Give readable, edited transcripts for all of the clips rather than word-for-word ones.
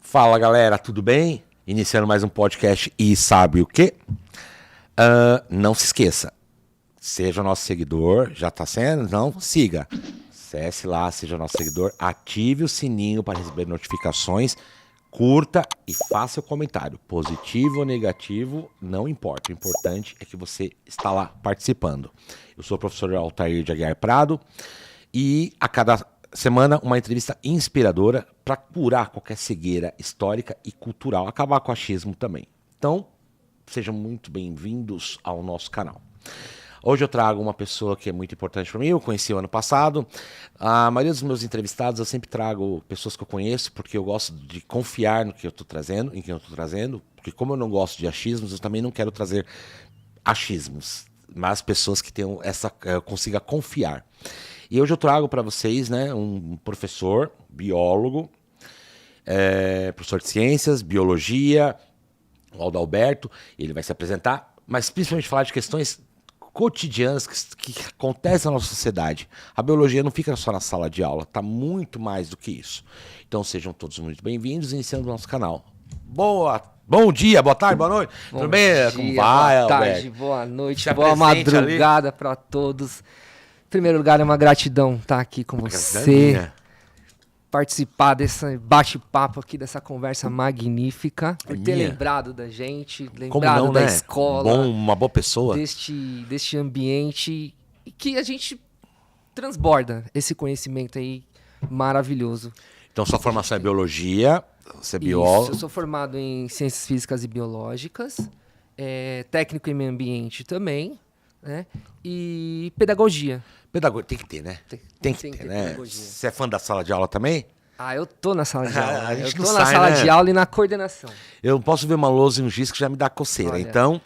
Fala galera, tudo bem? Iniciando mais um podcast e sabe o quê? Não se esqueça, seja nosso seguidor, já tá sendo? Não? Siga. Acesse lá, seja nosso seguidor, ative o sininho para receber notificações, curta e faça o comentário, positivo ou negativo, não importa, o importante é que você está lá participando. Eu sou o professor Altair de Aguiar Prado e a cada semana uma entrevista inspiradora para curar qualquer cegueira histórica e cultural, acabar com o achismo também. Então, sejam muito bem-vindos ao nosso canal. Hoje eu trago uma pessoa que é muito importante para mim, eu conheci o ano passado. A maioria dos meus entrevistados eu sempre trago pessoas que eu conheço, porque eu gosto de confiar no que eu estou trazendo, em quem eu estou trazendo, porque como eu não gosto de achismos, eu também não quero trazer achismos, mas pessoas que tenham consiga confiar. E hoje eu trago para vocês, né, um professor, biólogo, professor de ciências, biologia, o Adalberto. Ele vai se apresentar, mas principalmente falar de questões cotidianas que acontecem na nossa sociedade. A biologia não fica só na sala de aula, está muito mais do que isso. Então sejam todos muito bem-vindos, iniciando o nosso canal. Bom dia, boa tarde, boa noite. Tudo bem? Como vai, boa tarde, Alberto? boa noite, boa madrugada para todos. Em primeiro lugar, é uma gratidão estar aqui com você, participar desse bate-papo aqui, dessa conversa magnífica, por ter lembrado da gente, lembrado da escola, uma boa pessoa, deste ambiente, e que a gente transborda esse conhecimento aí maravilhoso. Então, sua formação é biologia, você é biólogo? Isso, eu sou formado em ciências físicas e biológicas, técnico em meio ambiente também, né? E pedagogia. Pedagogia tem que ter, né? Tem que ter, né? Pedagogia. Você é fã da sala de aula também? Eu tô na sala de aula. A gente eu tô na sala de aula e na coordenação. Eu posso ver uma lousa e um giz que já me dá coceira, então...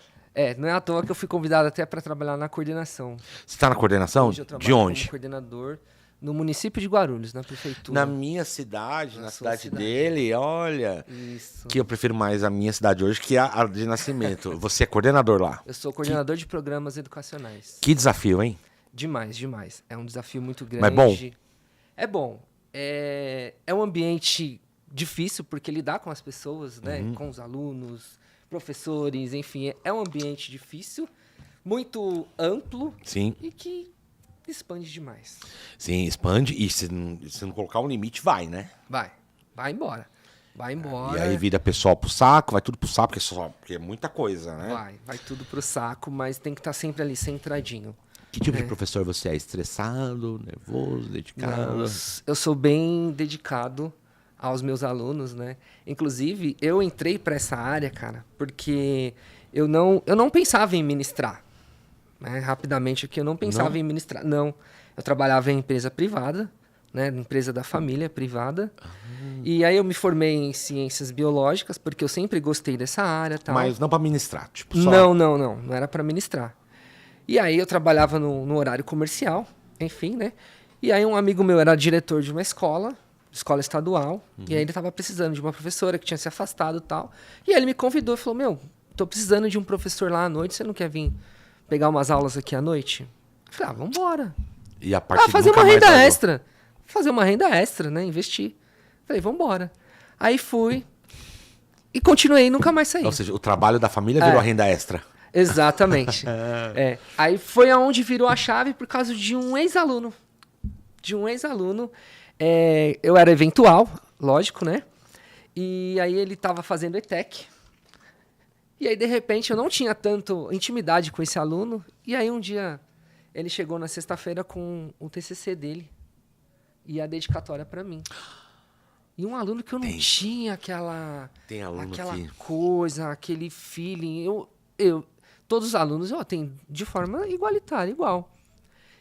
não é à toa que eu fui convidado até para trabalhar na coordenação. Você tá na coordenação? Hoje eu trabalho de onde? como coordenador no município de Guarulhos, na prefeitura. Na minha cidade, na cidade dele, olha. Isso. Que eu prefiro mais a minha cidade hoje que a de nascimento. Você é coordenador lá? Eu sou coordenador de programas educacionais. Que desafio, hein? Demais, demais. É um desafio muito grande. Mas bom? É bom. É um ambiente difícil, porque lidar com as pessoas, né? Com os alunos, professores, enfim. É um ambiente difícil, muito amplo. Sim. E que expande demais. Sim, expande. E se não colocar um limite, vai, né? Vai embora. Vai embora. E aí vira pessoal pro saco, vai tudo pro saco, porque é muita coisa, né? Vai tudo pro saco, mas tem que estar sempre ali centradinho. Que tipo de professor você é? Estressado, nervoso, dedicado? Não, eu sou bem dedicado aos meus alunos, né? Inclusive, eu entrei para essa área, cara, porque eu não pensava em ministrar. Né? Rapidamente aqui, eu não pensava em ministrar. Não, eu trabalhava em empresa privada, né? Empresa da família privada. E aí eu me formei em ciências biológicas, porque eu sempre gostei dessa área. Tal. Mas não para ministrar, tipo só... Não era para ministrar. E aí eu trabalhava no horário comercial, enfim, né? E aí um amigo meu era diretor de uma escola estadual, e aí ele estava precisando de uma professora que tinha se afastado e tal. E aí ele me convidou e falou, tô precisando de um professor lá à noite, você não quer vir pegar umas aulas aqui à noite? Eu falei, vambora. E a partir fazer uma renda extra. Fazer uma renda extra, né? Investir. Falei, vambora. Aí fui e continuei, nunca mais saí. Ou seja, o trabalho da família virou a renda extra. Exatamente. Aí foi aonde virou a chave por causa de um ex-aluno. Eu era eventual, lógico, né? E aí ele estava fazendo ETEC. E aí, de repente, eu não tinha tanto intimidade com esse aluno. E aí, um dia, ele chegou na sexta-feira com o TCC dele e a dedicatória para mim. E um aluno que eu não tinha aquela coisa, aquele feeling. Todos os alunos eu atendo de forma igualitária, igual.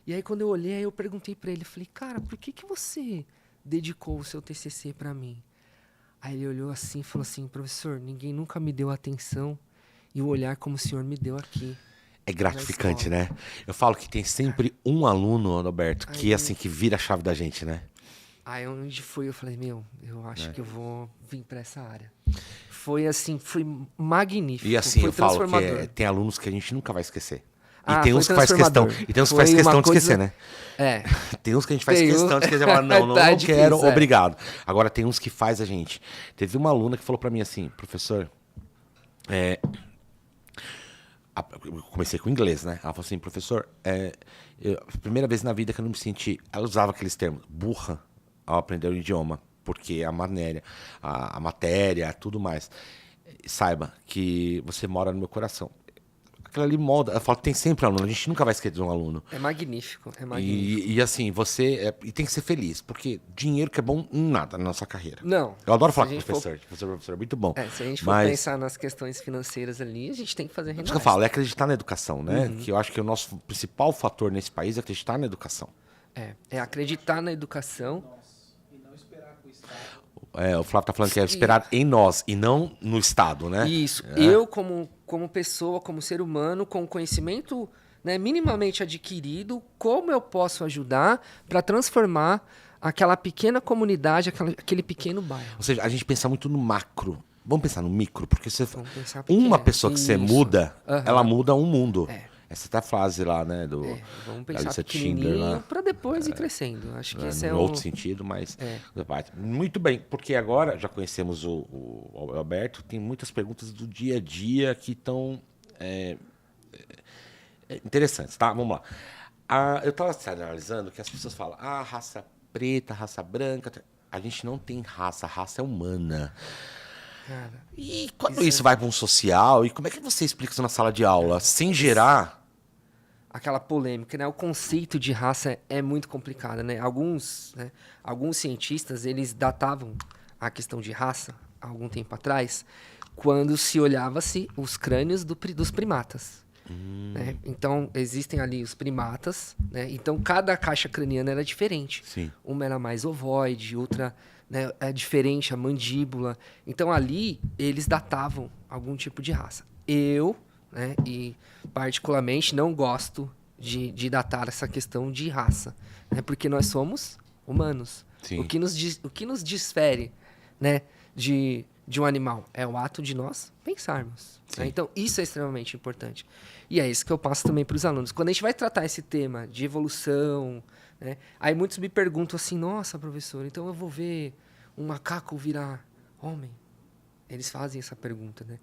E aí, quando eu olhei, eu perguntei para ele, falei, cara, por que você dedicou o seu TCC para mim? Aí ele olhou assim e falou assim, professor, ninguém nunca me deu atenção e o olhar como o senhor me deu aqui. É gratificante, né? Eu falo que tem sempre um aluno, Adalberto, que assim, que vira a chave da gente, né? Aí onde foi, eu falei, eu acho que eu vou vir para essa área. Foi assim, foi magnífico. E assim, foi eu falo transformador. que tem alunos que a gente nunca vai esquecer. E Ah, tem foi uns que faz questão. transformador. E tem uns que Foi faz questão uma de esquecer, coisa- né? É, Tem uns que a gente faz Tem questão um- de esquecer. Fala, não Tá quero, difícil, obrigado. Agora tem uns que faz a gente. Teve uma aluna que falou pra mim assim, professor, eu comecei com inglês, né? Ela falou assim, professor, primeira vez na vida que eu não me senti... Ela usava aqueles termos, burra, ao aprender o idioma. Porque a matéria, tudo mais. Saiba que você mora no meu coração. Aquilo ali molda. Ela fala que tem sempre aluno, a gente nunca vai esquecer de um aluno. é magnífico, é magnífico. E assim, e tem que ser feliz, porque dinheiro que é bom em nada na nossa carreira. Não. Eu adoro se falar a com gente professor, é muito bom. se a gente for Mas pensar nas questões financeiras ali, a gente tem que fazer isso renda que eu extra. falo, é acreditar na educação, né? Uhum. Que eu acho que o nosso principal fator nesse país é acreditar na educação. É acreditar na educação. E não esperar que o Estado... O Flávio tá falando que é esperar em nós e não no Estado, né? Isso. Eu, como pessoa, como ser humano, com conhecimento, né, minimamente adquirido, como eu posso ajudar para transformar aquela pequena comunidade, aquele pequeno bairro? Ou seja, a gente pensa muito no macro. Vamos pensar no micro, porque Vamos pensar pequeno. uma pessoa que você Isso. muda, Aham. ela muda um mundo. É. Essa é a frase lá, né? Vamos da pensar Alicia Schindler pequenininho lá. para depois ir crescendo. Acho que Né, esse é no o... outro sentido, mas muito bem, porque agora já conhecemos o Alberto, tem muitas perguntas do dia a dia que estão interessantes, tá? Vamos lá. Eu estava analisando que as pessoas falam, raça preta, raça branca, a gente não tem raça, raça é humana. Cara, E quando isso vai para um social, e como é que você explica isso na sala de aula, sem gerar... aquela polêmica, né? O conceito de raça é muito complicado, né? Alguns cientistas, eles datavam a questão de raça, há algum tempo atrás, quando se olhava-se os crânios dos primatas. Né? Então, existem ali os primatas, né? Então, cada caixa craniana era diferente. Sim. Uma era mais ovoide, outra, né, é diferente, a mandíbula. Então, ali, eles datavam algum tipo de raça. Eu, né, e particularmente, não gosto de datar essa questão de raça, né? Porque nós somos humanos. Sim. O que nos difere, né, de um animal é o ato de nós pensarmos. Né? Então, isso é extremamente importante. E é isso que eu passo também para os alunos. Quando a gente vai tratar esse tema de evolução, né, aí muitos me perguntam assim, nossa, professor, então eu vou ver um macaco virar homem? Eles fazem essa pergunta, né?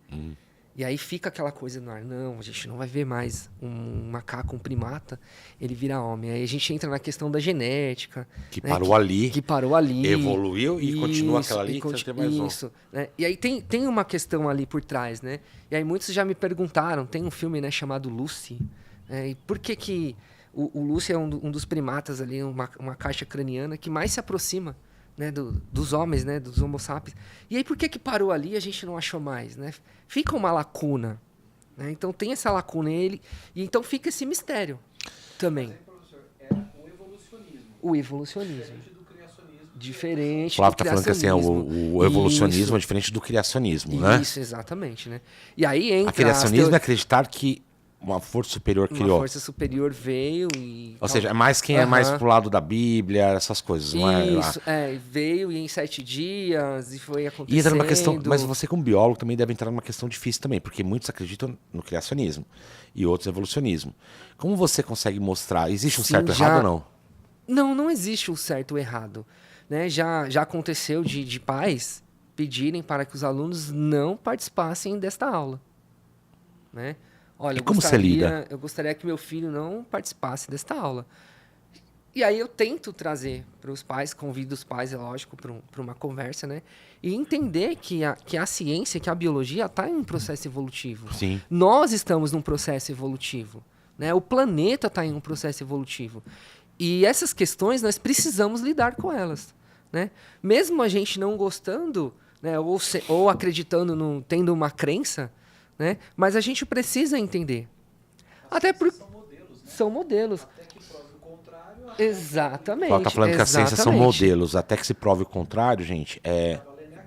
E aí fica aquela coisa no ar, não, a gente não vai ver mais um macaco, um primata, ele virar homem. Aí a gente entra na questão da genética. Que né, parou ali. Que parou ali. Evoluiu e continua aquela ali, e que você tem mais um. Isso. Né? E aí tem uma questão ali por trás, né? E aí muitos já me perguntaram, tem um filme, né, chamado Lucy. E por que o Lucy é um dos primatas ali, uma caixa craniana que mais se aproxima, né, dos homens, né, dos homo sapiens. E aí por que parou ali e a gente não achou mais, né? Fica uma lacuna, né? Então tem essa lacuna e então fica esse mistério também. Mas aí, professor, era o evolucionismo. O evolucionismo. Diferente do criacionismo. Diferente O Flávio do tá falando que assim, criacionismo. o evolucionismo Isso. é diferente do criacionismo, né? Isso, exatamente, né? E aí entra A criacionismo é as acreditar que uma força superior uma criou. força superior veio e... Ou seja, é mais quem é mais pro lado da Bíblia, essas coisas, não é? Isso, veio e em 7 dias e foi acontecendo. E entra numa questão, mas você como biólogo também deve entrar numa questão difícil também, porque muitos acreditam no criacionismo e outros no evolucionismo. Como você consegue mostrar? Existe um Sim, certo e errado ou não? Não existe um certo ou errado. Né? Já aconteceu de pais pedirem para que os alunos não participassem desta aula. Né? Olha, E como você lida? eu gostaria que meu filho não participasse desta aula. E aí eu tento trazer para os pais, convido os pais, é lógico, para uma conversa, né? E entender que a ciência, que a biologia está em um processo evolutivo. Sim. Nós estamos num processo evolutivo. Né? O planeta está em um processo evolutivo. E essas questões, nós precisamos lidar com elas. Né? Mesmo a gente não gostando, né? ou acreditando, tendo uma crença, né? Mas a gente precisa entender. Até porque São modelos, né? são modelos. Até que prove o contrário. Exatamente. Ela tá falando que a ciência são exatamente. modelos, até que se prove o contrário, gente,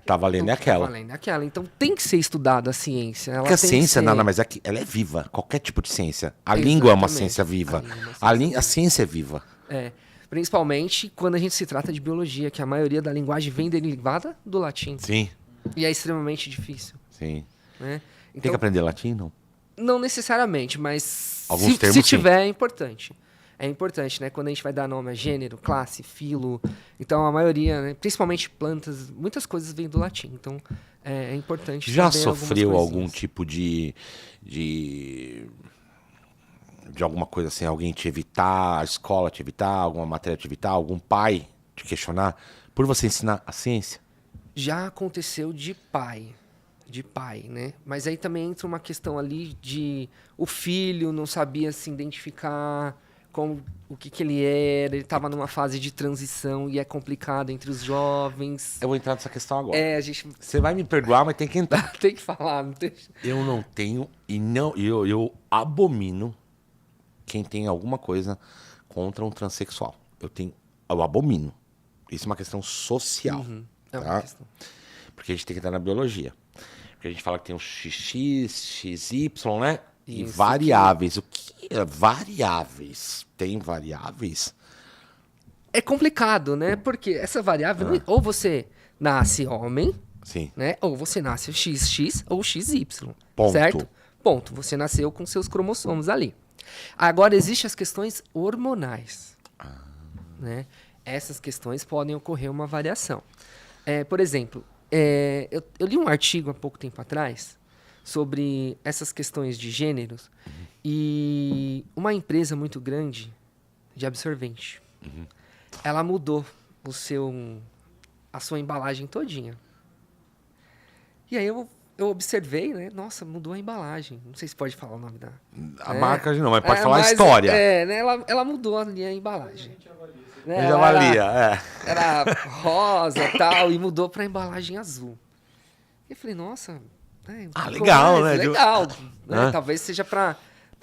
tá valendo Tá aquela. valendo aquela. Então tem que ser estudada a ciência. Ela Porque a tem ciência que ser... nada mais é que ela é viva, qualquer tipo de ciência. A língua é uma Exatamente. ciência viva. A língua é uma ciência A ciência é viva. É. Principalmente quando a gente se trata de biologia, que a maioria da linguagem vem derivada do latim. Sim, E é extremamente difícil, sim. né? Tem Então, que aprender latim, não? não necessariamente, mas Alguns se termos, sim. tiver, é importante. É importante, né? Quando a gente vai dar nome a gênero, classe, filo. Então, a maioria, né? Principalmente plantas, muitas coisas vêm do latim. Então, é importante Já saber algumas sofreu algum coisinhas. tipo de alguma coisa assim, alguém te evitar, a escola te evitar, alguma matéria te evitar, algum pai te questionar por você ensinar a ciência? Já aconteceu de pai, né? Mas aí também entra uma questão ali de o filho não sabia se identificar com o que ele era, ele estava numa fase de transição e é complicado entre os jovens. Eu vou entrar nessa questão agora. É, a gente Você vai me perdoar, mas tem que entrar. tem que falar, não tem... Eu não tenho e não eu abomino quem tem alguma coisa contra um transexual. Eu abomino. Isso é uma questão social. É uma tá? questão. Porque a gente tem que entrar na biologia. Porque a gente fala que tem um XX, XY, né? E Isso, variáveis. O que é variáveis? Tem variáveis? É complicado, né? Porque essa variável, Ah. ou você nasce homem, Sim. né? Ou você nasce XX ou XY. Ponto. Certo? Ponto. Você nasceu com seus cromossomos ali. Agora, existem as questões hormonais. Né? Essas questões podem ocorrer uma variação. Por exemplo, eu li um artigo há pouco tempo atrás sobre essas questões de gêneros e uma empresa muito grande de absorvente. Ela mudou a sua embalagem todinha. E aí eu observei, né? Nossa, mudou a embalagem. Não sei se pode falar o nome da... A marca não, mas pode falar a mas, história. Né? Ela mudou ali a embalagem. Né? Eu já Ela valia, é. era rosa e tal, e mudou pra embalagem azul. E eu falei, nossa... ficou legal, né? Legal. Né? Hã? Talvez seja pra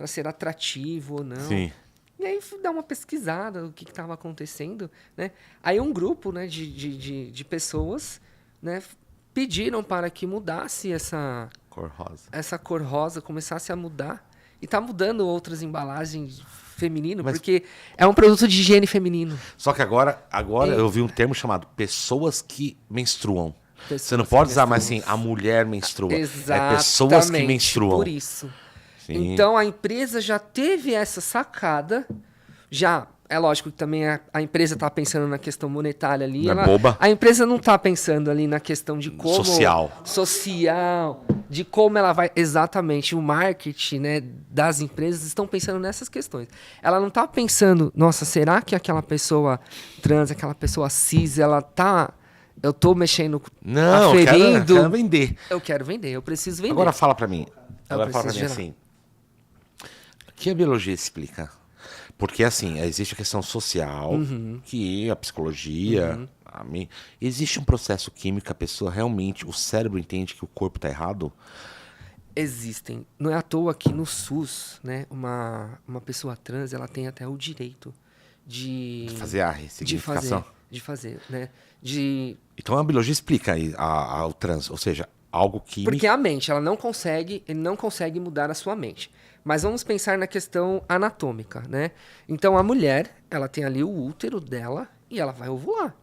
ser atrativo ou não. Sim. E aí fui dar uma pesquisada do que estava acontecendo, né? Aí um grupo, né, de pessoas, né, pediram para que mudasse Cor rosa. essa cor rosa, começasse a mudar. E tá mudando outras embalagens feminino, Mas- porque é um produto de higiene feminino. Só que agora E- eu vi um termo chamado pessoas que menstruam. Pessoas Você não que pode usar mais menstruam. assim, a mulher menstrua. Exatamente, É pessoas que menstruam. por isso. Sim. Então a empresa já teve essa sacada, já é lógico que também a empresa está pensando na questão monetária ali. Não é boba. A empresa não está pensando ali na questão de como Social. de como ela vai exatamente o marketing, né, das empresas estão pensando nessas questões. Ela não está pensando, nossa, será que aquela pessoa trans, aquela pessoa cis, eu tô mexendo, Não, eu aferindo, quero vender. eu quero vender, eu preciso vender. Agora fala pra mim. Agora fala pra preciso mim gerar. assim. O que a biologia explica? Porque assim, existe a questão social, que a psicologia, existe um processo químico, a pessoa realmente, o cérebro entende que o corpo tá errado. Existem. Não é à toa que no SUS, né, uma pessoa trans, ela tem até o direito de Fazer a ressignificação. de fazer, né? Então a biologia explica aí o trans, ou seja, algo químico. Porque a mente, ele não consegue mudar a sua mente. Mas vamos pensar na questão anatômica, né? Então a mulher, ela tem ali o útero dela e ela vai ovular.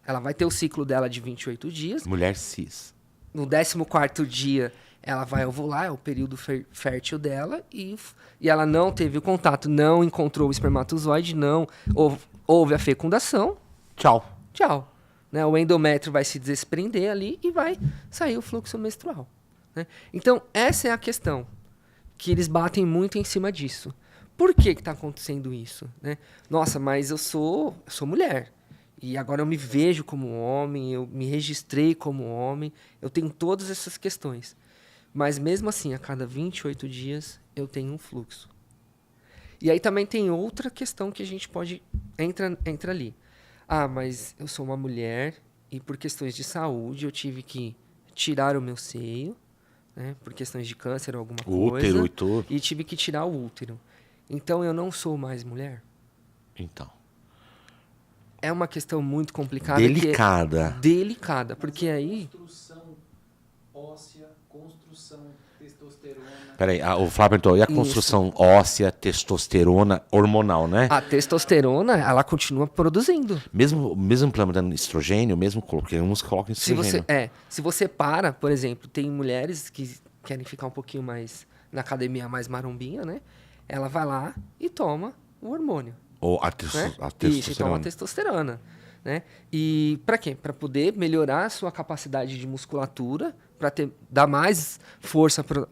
Ela vai ter o ciclo dela de 28 dias. Mulher cis. No 14º dia, ela vai ovular, é o período fértil dela, e ela não teve o contato, não encontrou o espermatozoide, não houve a fecundação, Tchau. tchau. Né? O endométrio vai se desprender ali e vai sair o fluxo menstrual. Né? Então, essa é a questão, que eles batem muito em cima disso. Por que está acontecendo isso? Né? Nossa, mas eu sou mulher. E agora eu me vejo como homem, eu me registrei como homem, eu tenho todas essas questões. Mas mesmo assim, a cada 28 dias, eu tenho um fluxo. E aí também tem outra questão que a gente pode... Entra ali. Ah, mas eu sou uma mulher e por questões de saúde eu tive que tirar o meu seio, né, por questões de câncer ou alguma O coisa. útero e tudo. E tive que tirar o útero. Então eu não sou mais mulher? Então. É uma questão muito complicada. Delicada. Delicada, porque aí... Construção óssea, construção testosterona. Peraí, o Flávio perguntou, e a construção óssea, testosterona, hormonal, né? A testosterona, ela continua produzindo. Mesmo implementando estrogênio, mesmo porque uns colocam estrogênio. Se você para, por exemplo, tem mulheres que querem ficar um pouquinho mais na academia, mais marombinha, né? Ela vai lá e toma o hormônio. Ou a Né? testosterona. Isso, e toma testosterona. Né? E para quê? Para poder melhorar a sua capacidade de musculatura, para dar mais força para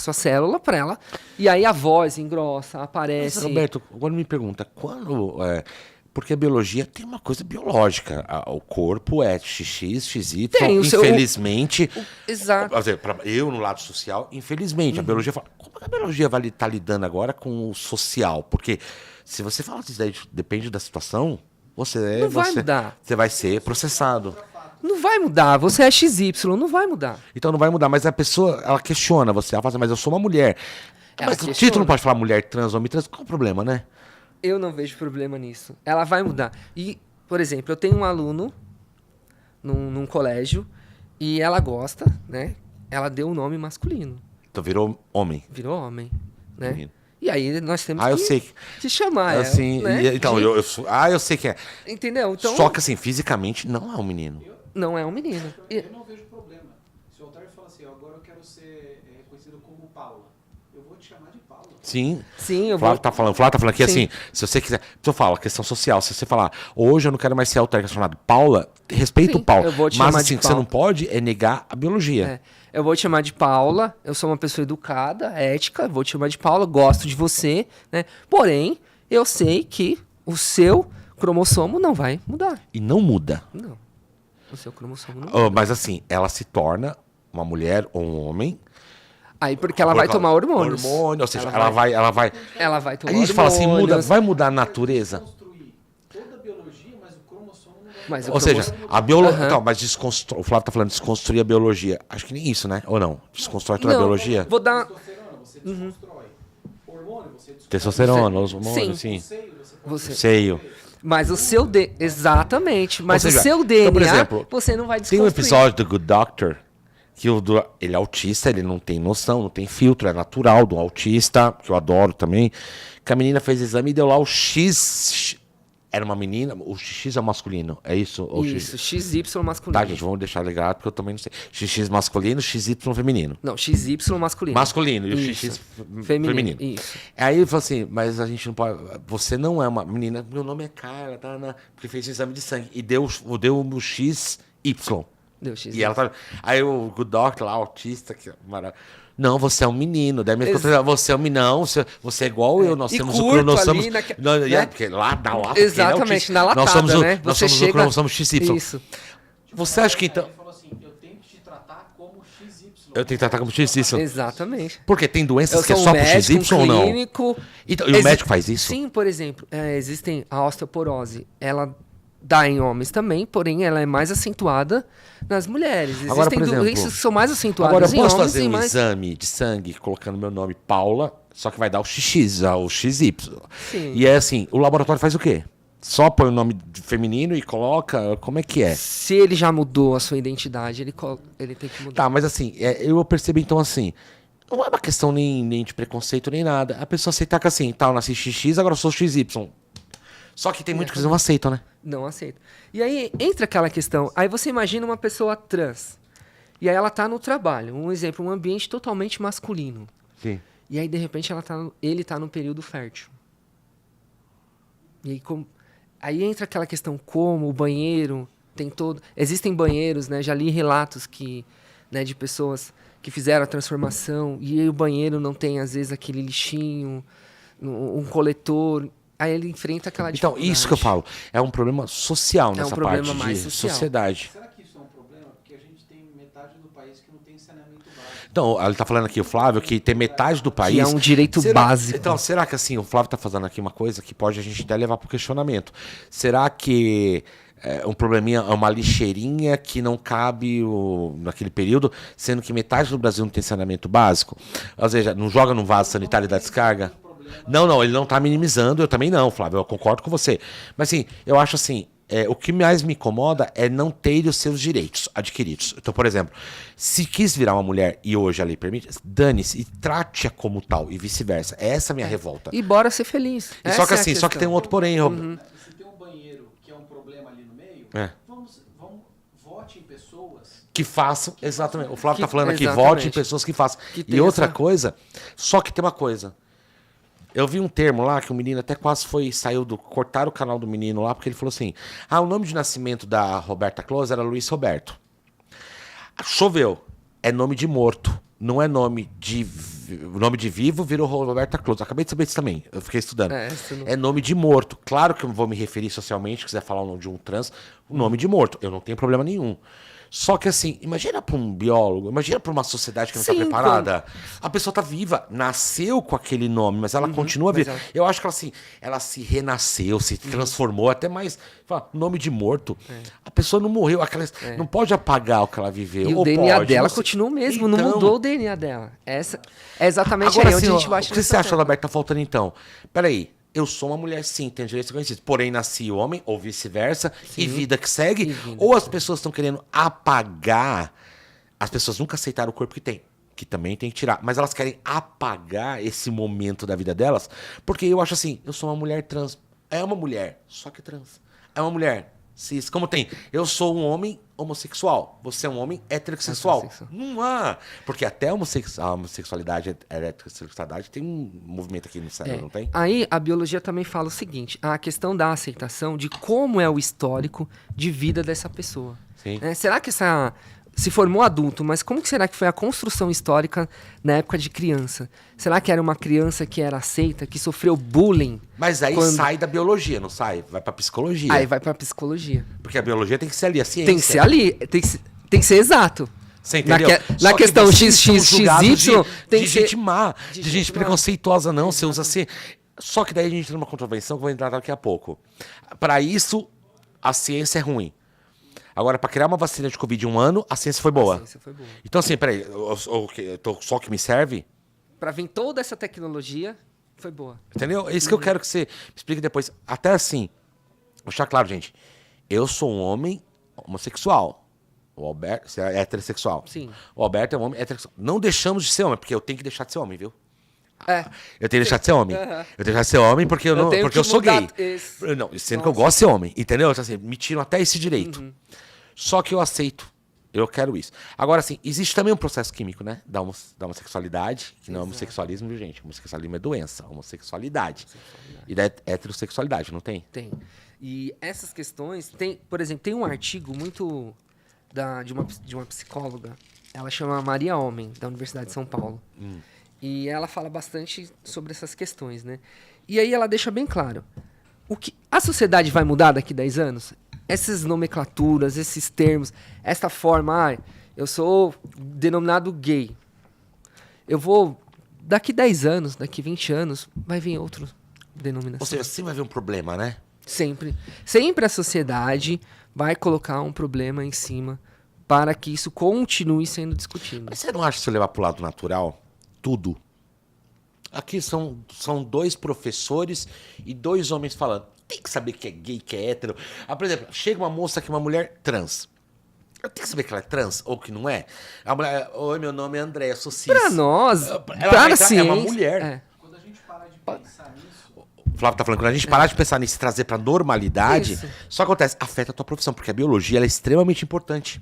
sua célula, para ela. E aí a voz engrossa, aparece. Mas, Roberto, agora me pergunta, quando... porque a biologia tem uma coisa biológica. O corpo é XX, XY, Tem, infelizmente... Exato. Eu, no lado social, infelizmente, a biologia fala... Como a biologia vai estar lidando agora com o social? Porque se você fala isso daí, depende da situação, Não vai mudar. Você vai ser processado. Não vai mudar. Você é XY, não vai mudar. Então não vai mudar, mas a pessoa, ela questiona você. Ela fala assim, mas eu sou uma mulher. Ela Mas o questiona. título não pode falar mulher trans, homem trans. Qual o problema, né? Eu não vejo problema nisso. Ela vai mudar. E, por exemplo, eu tenho um aluno num colégio e ela gosta, né? Ela deu um nome masculino. Então virou homem. Virou homem, né? Menino. E aí nós temos Eu sei. que chamar ela, Assim, né? então, eu sei que é. Entendeu? Então, Só que assim, fisicamente, não é um menino. não é um menino. Eu não vejo problema. Se o Altair fala assim, agora eu quero ser reconhecido como Paula, eu vou te chamar de Paula. Sim. Sim, eu O Flávio tá falando que Sim. assim, se você quiser. Eu falo, questão social, se você falar, hoje eu não quero mais ser Altair, que é chamado Paula, respeita Sim, o Paula. eu vou te Mas chamar assim, de o que você não Paula. pode é negar a biologia. Eu vou te chamar de Paula, eu sou uma pessoa educada, ética, vou te chamar de Paula, gosto de você, né? Porém, eu sei que o seu cromossomo não vai mudar. E não muda. Não. O seu cromossomo não Mas assim, ela se torna uma mulher ou um homem. Aí porque ela vai tomar hormônios. Hormônio, ou seja, ela vai. Ela vai tomar A gente hormônios. fala assim, vai mudar a natureza. Construir toda a biologia, mas o cromossomo não vai. Mas o Ou seja, cromossomo- a biologia. Aham. Então, mas o Flávio tá falando de desconstruir a biologia. Acho que nem isso, né? Ou não? Desconstrói toda a Não, biologia? Vou dar... Testosterona, você desconstrói. Hormônio, você desconstrói. Testosterona, os hormônios, Sim. sim. Seio, você Você... Seio. Mas o seu Exatamente. Mas Ou seja, o seu então, DNA, por exemplo, você não vai Tem um desconstruir. episódio do Good Doctor que ele é autista, ele não tem noção, não tem filtro, é natural do autista, que eu adoro também. Que a menina fez exame e deu lá o X. Era uma menina, o XX é masculino, é isso? Ou Isso, XY masculino. Tá, gente, vamos deixar ligado porque eu também não sei. XX masculino, XY feminino. Não, XY masculino. Masculino e o Isso. XX feminino. Isso. Aí ele falou assim, mas a gente não pode. Você não é uma menina, meu nome é Carla, tá? Porque fez o exame de sangue. E deu o XY. Deu XY. E ela tá. Aí o Good Doctor lá, autista, que maravilha. Não, você é um menino. Daí você é um menino. Não, você é igual eu. Nós E temos curto nós ali somos, naque- não, né? porque lá, porque Exatamente, ele é autista. na latada, nós somos né? Nós Você somos chega... o cromossomo XY. Isso. Você acha que então. Ele falou assim, eu tenho que te tratar como XY. Eu tenho que tratar como XY. Exatamente. Porque tem doenças Eu que é sou só um pro médico, XY um ou não? clínico. Então, e o médico faz isso? Sim, por exemplo, existem a osteoporose. Ela dá em homens também, porém ela é mais acentuada nas mulheres. Existem Agora, por exemplo, doenças que são mais acentuadas Agora eu em posso homens fazer e um mais... exame de sangue colocando meu nome Paula, só que vai dar o XX, o XY. Sim. E é assim, o laboratório faz o quê? Só põe o nome feminino e coloca, como é que é? Se ele já mudou a sua identidade, ele tem que mudar. Tá, mas assim, eu percebi então assim, não é uma questão nem de preconceito nem nada. A pessoa aceitar que assim, tá, eu nasci XX, agora eu sou XY. Só que tem muitos que não aceitam, né? Não aceita. E aí entra aquela questão. Aí você imagina uma pessoa trans. E aí ela tá no trabalho. Um exemplo, um ambiente totalmente masculino. Sim. E aí, de repente, ele tá no período fértil. E aí, aí entra aquela questão como o banheiro tem todo... Existem banheiros, né? Já li relatos né, de pessoas que fizeram a transformação e aí o banheiro não tem, às vezes, aquele lixinho, um coletor... Aí ele enfrenta aquela Então, dificuldade. isso que eu falo, é um problema social nessa problema parte mais de social. sociedade. Será que isso é um problema? Porque a gente tem metade do país que não tem saneamento básico. Então, ele tá falando aqui, o Flávio, que tem metade do país... Que é um direito básico. Então, será que assim, o Flávio tá fazendo aqui uma coisa que pode a gente até levar pro questionamento. Será que um probleminha é uma lixeirinha que não cabe naquele período, sendo que metade do Brasil não tem saneamento básico? Ou seja, não joga num vaso sanitário e dá descarga? Não, ele não tá minimizando, eu também não, Flávio, eu concordo com você. Mas assim, eu acho assim, o que mais me incomoda é não ter os seus direitos adquiridos. Então, por exemplo, se quis virar uma mulher e hoje a lei permite, dane-se e trate-a como tal e vice-versa. Essa é a minha revolta. E bora ser feliz. E só que assim, só que tem um outro porém, Se tem um banheiro que é um problema ali no meio, É. vamos vote em pessoas. que façam, exatamente. O Flávio tá falando aqui, exatamente. vote em pessoas que façam. Que E tem outra essa- coisa, só que tem uma coisa. Eu vi um termo lá que o menino até quase cortaram o canal do menino lá, porque ele falou assim: o nome de nascimento da Roberta Close era Luiz Roberto. Choveu. É nome de morto. Não é nome de vivo, virou Roberta Close. Eu acabei de saber disso também. Eu fiquei estudando. isso não- É nome de morto. Claro que eu vou me referir socialmente, se quiser falar o nome de um trans, o nome de morto. Eu não tenho problema nenhum. Só que assim, imagina para um biólogo, imagina para uma sociedade que não está Sim, preparada. A pessoa tá viva, nasceu com aquele nome, mas ela continua mas viva. Eu acho que ela se renasceu, se transformou, até mais. Fala, nome de morto. A pessoa não morreu, não pode apagar o que ela viveu. E o ou DNA pode, dela não sei. continua o mesmo, não Então, mudou o DNA dela. Essa é exatamente Agora, aí onde assim, a gente bate o que nessa você acha, tecla. Roberto, tá faltando então? Peraí, eu sou uma mulher sim, tenho direitos reconhecidos, porém nasci homem, ou vice-versa, e vida que segue, E vida ou as pessoas estão querendo apagar, as pessoas nunca aceitaram o corpo que tem, que também tem que tirar, mas elas querem apagar esse momento da vida delas, porque eu acho assim, eu sou uma mulher trans, é uma mulher, só que trans, é uma mulher cis, como tem, eu sou um homem homossexual, você é um homem heterossexual. Heterossexual. Não há, porque até a homossexualidade, a heterossexualidade tem um movimento aqui no cérebro, não tem? Aí a biologia também fala o seguinte: a questão da aceitação de como é o histórico de vida dessa pessoa. Sim. Será que se formou adulto, mas como que será que foi a construção histórica na época de criança? Será que era uma criança que era aceita, que sofreu bullying? Mas aí Quando- sai da biologia, não sai? Vai pra psicologia. Aí vai pra psicologia. Porque a biologia tem que ser ali, a ciência. Tem que ser ali, tem que ser exato. Você entendeu? Na Só que questão vocês são julgados XXXY, tem de que ser... gente má, de de gente gente má. preconceituosa, não. Você usa assim. Só que daí a gente entra numa contravenção que eu vou entrar daqui a pouco. Para isso, a ciência é ruim. Agora, para criar uma vacina de Covid em um ano, a ciência foi boa. A ciência foi boa. Então, assim, peraí, só o que me serve? Pra vir toda essa tecnologia, foi boa. Entendeu? É isso que eu quero que você me explique depois. Até assim, vou deixar claro, gente. Eu sou um homem homossexual. O Alberto você é heterossexual. Sim. O Alberto é um homem heterossexual. Não deixamos de ser homem, porque eu tenho que deixar de ser homem, viu? É. Eu tenho que deixar de ser homem. Aham. Eu tenho que deixar de ser homem porque eu, Eu não, tenho porque que eu sou mudar gay. esse- Não, sendo que eu gosto de ser homem, entendeu? Então, assim, me tiram até esse direito. Uhum. Só que eu aceito. Eu quero isso. Agora, assim, existe também um processo químico, né? Da homossexualidade, que não é homossexualismo, viu, gente? Homossexualismo é doença. Homossexualidade. E da heterossexualidade, não tem? Tem. E essas questões, por exemplo, tem um artigo muito de uma psicóloga, ela chama Maria Homem, da Universidade de São Paulo. E ela fala bastante sobre essas questões, né? E aí ela deixa bem claro, a sociedade vai mudar daqui a 10 anos? Essas nomenclaturas, esses termos, essa forma, eu sou denominado gay. Daqui 10 anos, daqui 20 anos, vai vir outro denominação. Ou seja, sempre vai haver um problema, né? Sempre. Sempre a sociedade vai colocar um problema em cima para que isso continue sendo discutido. Mas você não acha que se eu levar pro lado natural, tudo? Aqui são 2 professores e 2 homens falando. Tem que saber que é gay, que é hétero. Por exemplo, chega uma moça aqui, uma mulher trans. Eu tenho que saber que ela é trans ou que não é? A mulher, oi, meu nome é André, eu sou cis. Para nós, Ela para vai a entrar, ciência... é uma mulher. É. Quando a gente parar de pensar nisso, O Flávio tá falando, quando a gente parar de pensar nisso e trazer pra normalidade, Isso. só acontece, afeta a tua profissão, porque a biologia ela é extremamente importante.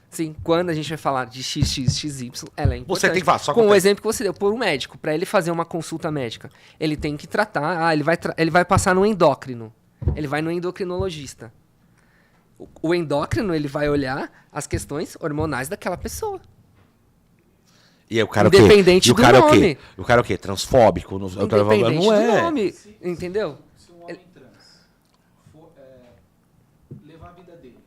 Sim, quando a gente vai falar de XXXY, ela é importante. Você tem que falar, só com o acontece. exemplo que você deu, por um médico, para ele fazer uma consulta médica, ele tem que tratar, ele vai passar no endócrino, ele vai no endocrinologista. O endócrino, ele vai olhar as questões hormonais daquela pessoa. E aí o cara o quê? Independente E o do cara nome. o quê? O cara o quê? Transfóbico? Não, Independente não é. do nome, entendeu? se um homem trans for levar a vida dele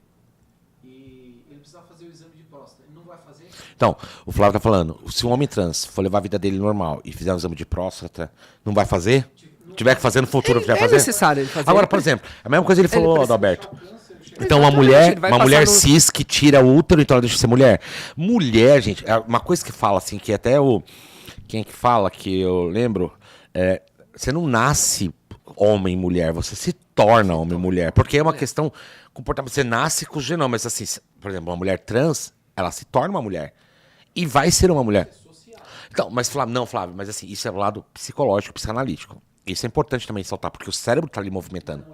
e ele precisar fazer o exame de próstata, ele não vai fazer? Então, o Flávio tá falando, se um homem trans for levar a vida dele normal e fizer um exame de próstata, não vai fazer? Tiver que fazer no futuro, vai É fazer? necessário ele fazer. Agora, por exemplo, a mesma coisa ele falou, precisa- Adalberto. Câncer, Então, uma Exatamente, mulher, ele vai uma passar mulher no- cis que tira o útero, então ela deixa de ser mulher. Mulher, gente, é uma coisa que fala assim, que até quem é que fala, que eu lembro, você não nasce homem e mulher, você se torna homem e mulher. Porque é uma questão comportamental. Você nasce com o genoma, mas assim, por exemplo, uma mulher trans, ela se torna uma mulher. E vai ser uma mulher. Então, mas Flávio, mas assim, isso é o lado psicológico, psicanalítico. Isso é importante também saltar, porque o cérebro tá ali movimentando.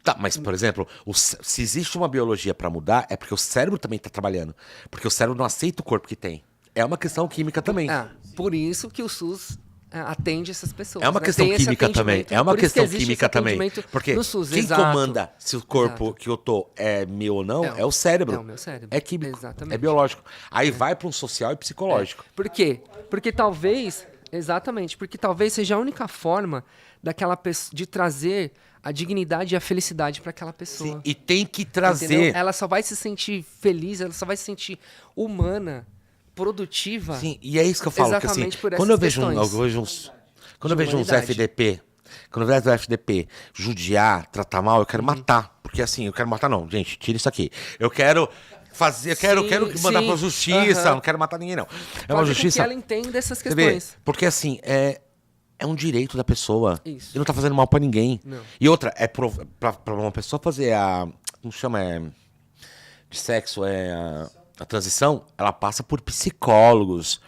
Tá, mas, por exemplo, se existe uma biologia para mudar, é porque o cérebro também tá trabalhando. Porque o cérebro não aceita o corpo que tem. É uma questão química também. Por isso que o SUS atende essas pessoas. É uma questão química também. É uma questão química também. Porque no SUS, quem exato. comanda se o corpo que eu tô é meu ou não é o cérebro. É o meu cérebro. É químico. Exatamente. É biológico. Aí vai para um social e psicológico. Por quê? Porque talvez, exatamente, porque talvez seja a única forma daquela pessoa de trazer a dignidade e a felicidade para aquela pessoa. Sim, e tem que trazer. Entendeu? Ela só vai se sentir feliz, ela só vai se sentir humana, produtiva. Sim, e é isso que eu falo. Que, assim, quando eu vejo uns FDP, quando eu vejo FDP judiar, tratar mal, eu quero matar. Porque assim, eu quero matar não, gente, tira isso aqui. Eu quero fazer, eu quero mandar pra justiça, não quero matar ninguém não. É uma justiça. Que ela entenda essas questões. Porque assim, é um direito da pessoa. Isso. Ele não tá fazendo mal pra ninguém. Não. E outra, pra uma pessoa fazer como chama? De sexo, a transição, ela passa por psicólogos.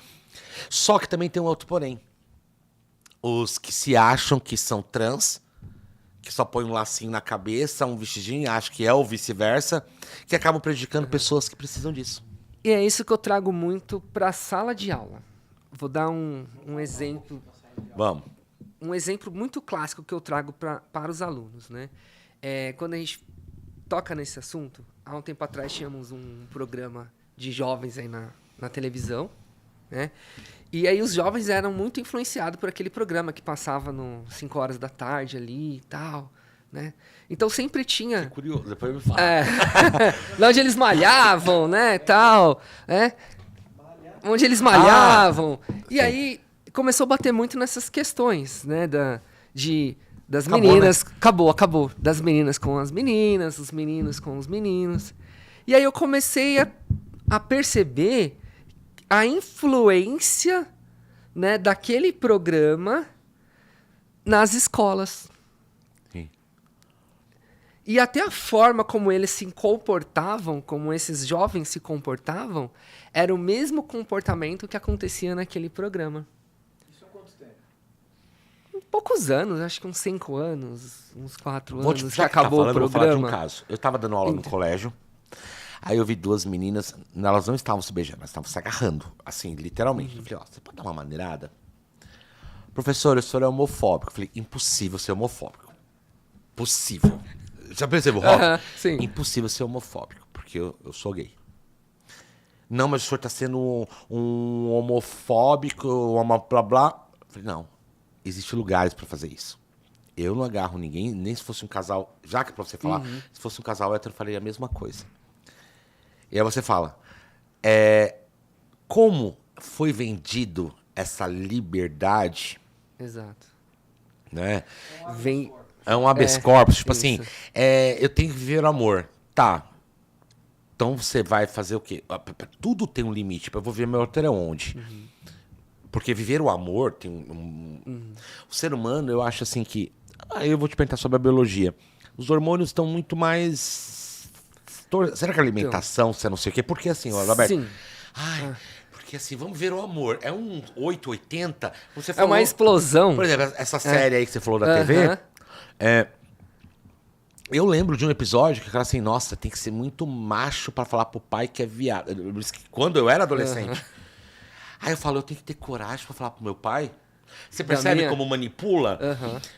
Só que também tem um outro porém. Os que se acham que são trans, que só põem um lacinho na cabeça, um vestidinho, acham que é ou vice-versa, que acabam prejudicando pessoas que precisam disso. E é isso que eu trago muito pra sala de aula. Vou dar um exemplo. Vamos. Um exemplo muito clássico que eu trago para os alunos, né? Quando a gente toca nesse assunto, há um tempo atrás tínhamos um programa de jovens aí na televisão, né? E aí os jovens eram muito influenciados por aquele programa que passava no 5 horas da tarde ali e tal, né? Então sempre tinha... Que curioso, depois me fala. Lá onde eles malhavam, né, tal, né? Onde eles malhavam. E aí começou a bater muito nessas questões, né, das meninas... Né? Acabou. Das meninas com as meninas, os meninos com os meninos. E aí eu comecei a perceber a influência, né, daquele programa nas escolas. Sim. E até a forma como eles se comportavam, como esses jovens se comportavam, era o mesmo comportamento que acontecia naquele programa. Isso há quanto tempo? Poucos anos, acho que uns 5 anos, uns 4 Vou anos, já que que acabou tá falando, o eu vou falar de programa. um caso. Eu tava dando aula no colégio, aí eu vi 2 meninas, elas não estavam se beijando, elas estavam se agarrando, assim, literalmente. Eu falei, você pode dar uma maneirada? Professor, o senhor é homofóbico. Eu falei, impossível ser homofóbico. Possível. Já percebeu, Rock? Sim. Impossível ser homofóbico, porque eu sou gay. Não, mas o senhor tá sendo um homofóbico, blá blá. Eu falei, não, existem lugares pra fazer isso. Eu não agarro ninguém, nem se fosse um casal, já que é pra você falar, se fosse um casal hétero, eu faria a mesma coisa. E aí você fala, como foi vendido essa liberdade, Exato. né? Vem... É um habeas corpus, tipo isso. assim, eu tenho que viver o amor. Tá. Então você vai fazer o quê? Tudo tem um limite. Eu vou viver meu até onde? Porque viver o amor tem O ser humano, eu acho assim que... eu vou te perguntar sobre a biologia. Os hormônios estão muito mais... Será que a alimentação, você não sei o quê? Porque assim, ó, Roberto... Sim. Porque assim, vamos ver o amor. É um 880. Você É falou, uma explosão. por exemplo, essa série aí que você falou da TV... eu lembro de um episódio que o cara assim, nossa, tem que ser muito macho pra falar pro pai que é viado. Quando eu era adolescente. Aí eu falo, eu tenho que ter coragem pra falar pro meu pai. Você percebe como manipula?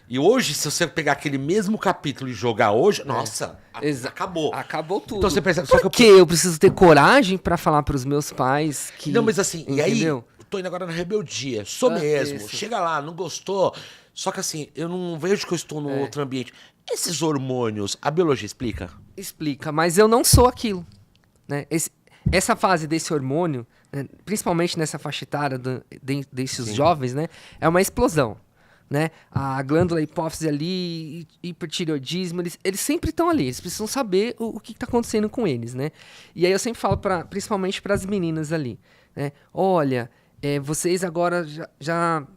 E hoje, se você pegar aquele mesmo capítulo e jogar hoje, nossa, acabou. Acabou tudo. Então você percebe, Por que eu preciso ter coragem pra falar pros meus pais que... Não, mas assim, e aí, entendeu? eu tô indo agora na rebeldia. Sou mesmo. Isso. Chega lá, não gostou. Só que assim, eu não vejo que eu estou num outro ambiente. Esses hormônios, a biologia explica? Explica, mas eu não sou aquilo, né? Essa fase desse hormônio, né, principalmente nessa faixa etária desses jovens, né, é uma explosão, né? A glândula hipófise ali, hipertireoidismo, eles sempre estão ali, eles precisam saber o que está acontecendo com eles, né? E aí eu sempre falo, principalmente para as meninas ali, né? Olha, vocês agora já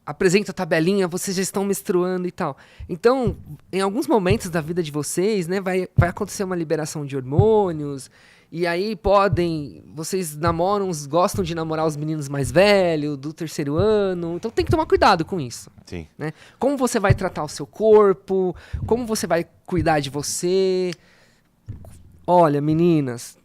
apresenta a tabelinha, vocês já estão menstruando e tal. Então, em alguns momentos da vida de vocês, né, vai acontecer uma liberação de hormônios, e aí vocês namoram, gostam de namorar os meninos mais velhos, do 3º ano, então tem que tomar cuidado com isso. Sim. Né? Como você vai tratar o seu corpo, como você vai cuidar de você. Olha, meninas,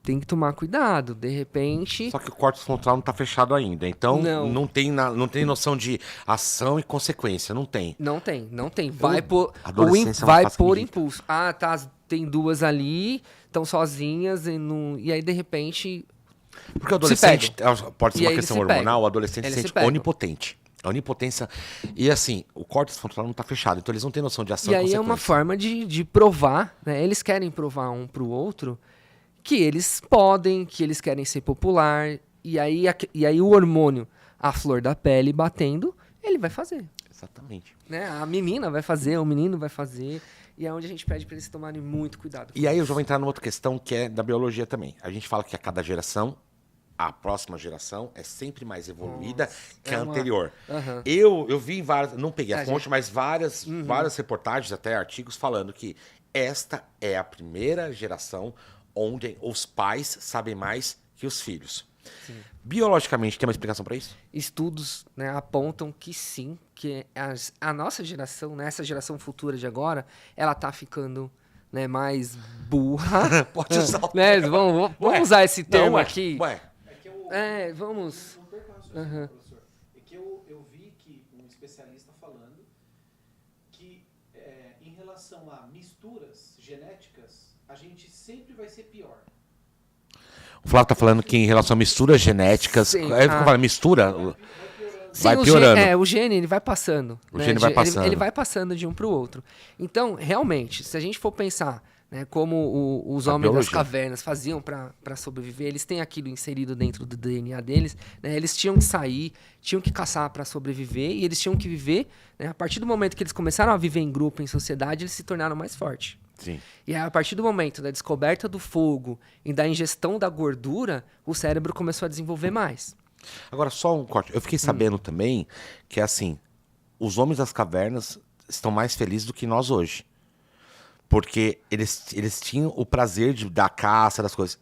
tem que tomar cuidado, de repente... Só que o córtex frontal não tá fechado ainda, então Não. não tem noção de ação e consequência, não tem. Não tem. Vai por, adolescência vai não faz por sentido. impulso. Ah, tá, tem duas ali, estão sozinhas, e aí, de repente... Porque o adolescente, pode ser E uma aí questão eles se hormonal, pegam. o adolescente se Eles se sente pegam. onipotente. A onipotência, e assim, o córtex frontal não tá fechado, então eles não têm noção de ação E e aí é consequência. uma forma de provar, né? Eles querem provar um pro outro que eles podem, que eles querem ser popular, e aí o hormônio, a flor da pele batendo, ele vai fazer. Exatamente. Né? A menina vai fazer, o menino vai fazer, e é onde a gente pede para eles tomarem muito cuidado. E aí eu já vou entrar numa outra questão que é da biologia também. A gente fala que a cada geração, a próxima geração é sempre mais evoluída que a anterior. Aham. Eu vi em várias, não peguei a A fonte, mas várias reportagens, até artigos falando que esta é a primeira geração onde os pais sabem mais que os filhos. Sim. Biologicamente, tem uma explicação para isso? Estudos, né, apontam que sim, que a nossa geração, né, essa geração futura de agora, ela tá ficando, né, mais burra. Pode usar o Né, termo. vamos Ué, usar esse termo ué, aqui. Ué, É que eu, Vamos. não perca o raciocínio, professor. É que eu vi que um especialista falando que em relação a misturas genéticas, a gente sempre vai ser pior. o Flávio tá falando que em relação a misturas genéticas, Sim, aí fica falando mistura, Sim, vai o piorando. o gene ele vai passando. O né? gene vai passando. Ele vai passando de um para o outro. Então, realmente, se a gente for pensar, né, como os A homens das biologia. cavernas faziam para sobreviver, eles têm aquilo inserido dentro do DNA deles, né? Eles tinham que sair, tinham que caçar para sobreviver, e eles tinham que viver, né? A partir do momento que eles começaram a viver em grupo, em sociedade, eles se tornaram mais fortes. Sim. E aí, a partir do momento da descoberta do fogo e da ingestão da gordura, o cérebro começou a desenvolver mais. Agora, só um corte. Eu fiquei sabendo também que, assim, os homens das cavernas estão mais felizes do que nós hoje. Porque eles tinham o prazer da caça, das coisas.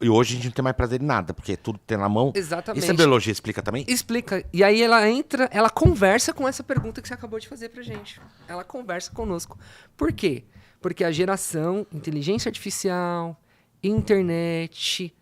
E hoje a gente não tem mais prazer em nada, porque tudo tem na mão. Exatamente. Isso a biologia explica também? Explica. E aí ela conversa com essa pergunta que você acabou de fazer pra gente. Ela conversa conosco. Por quê? Porque a geração, inteligência artificial, internet,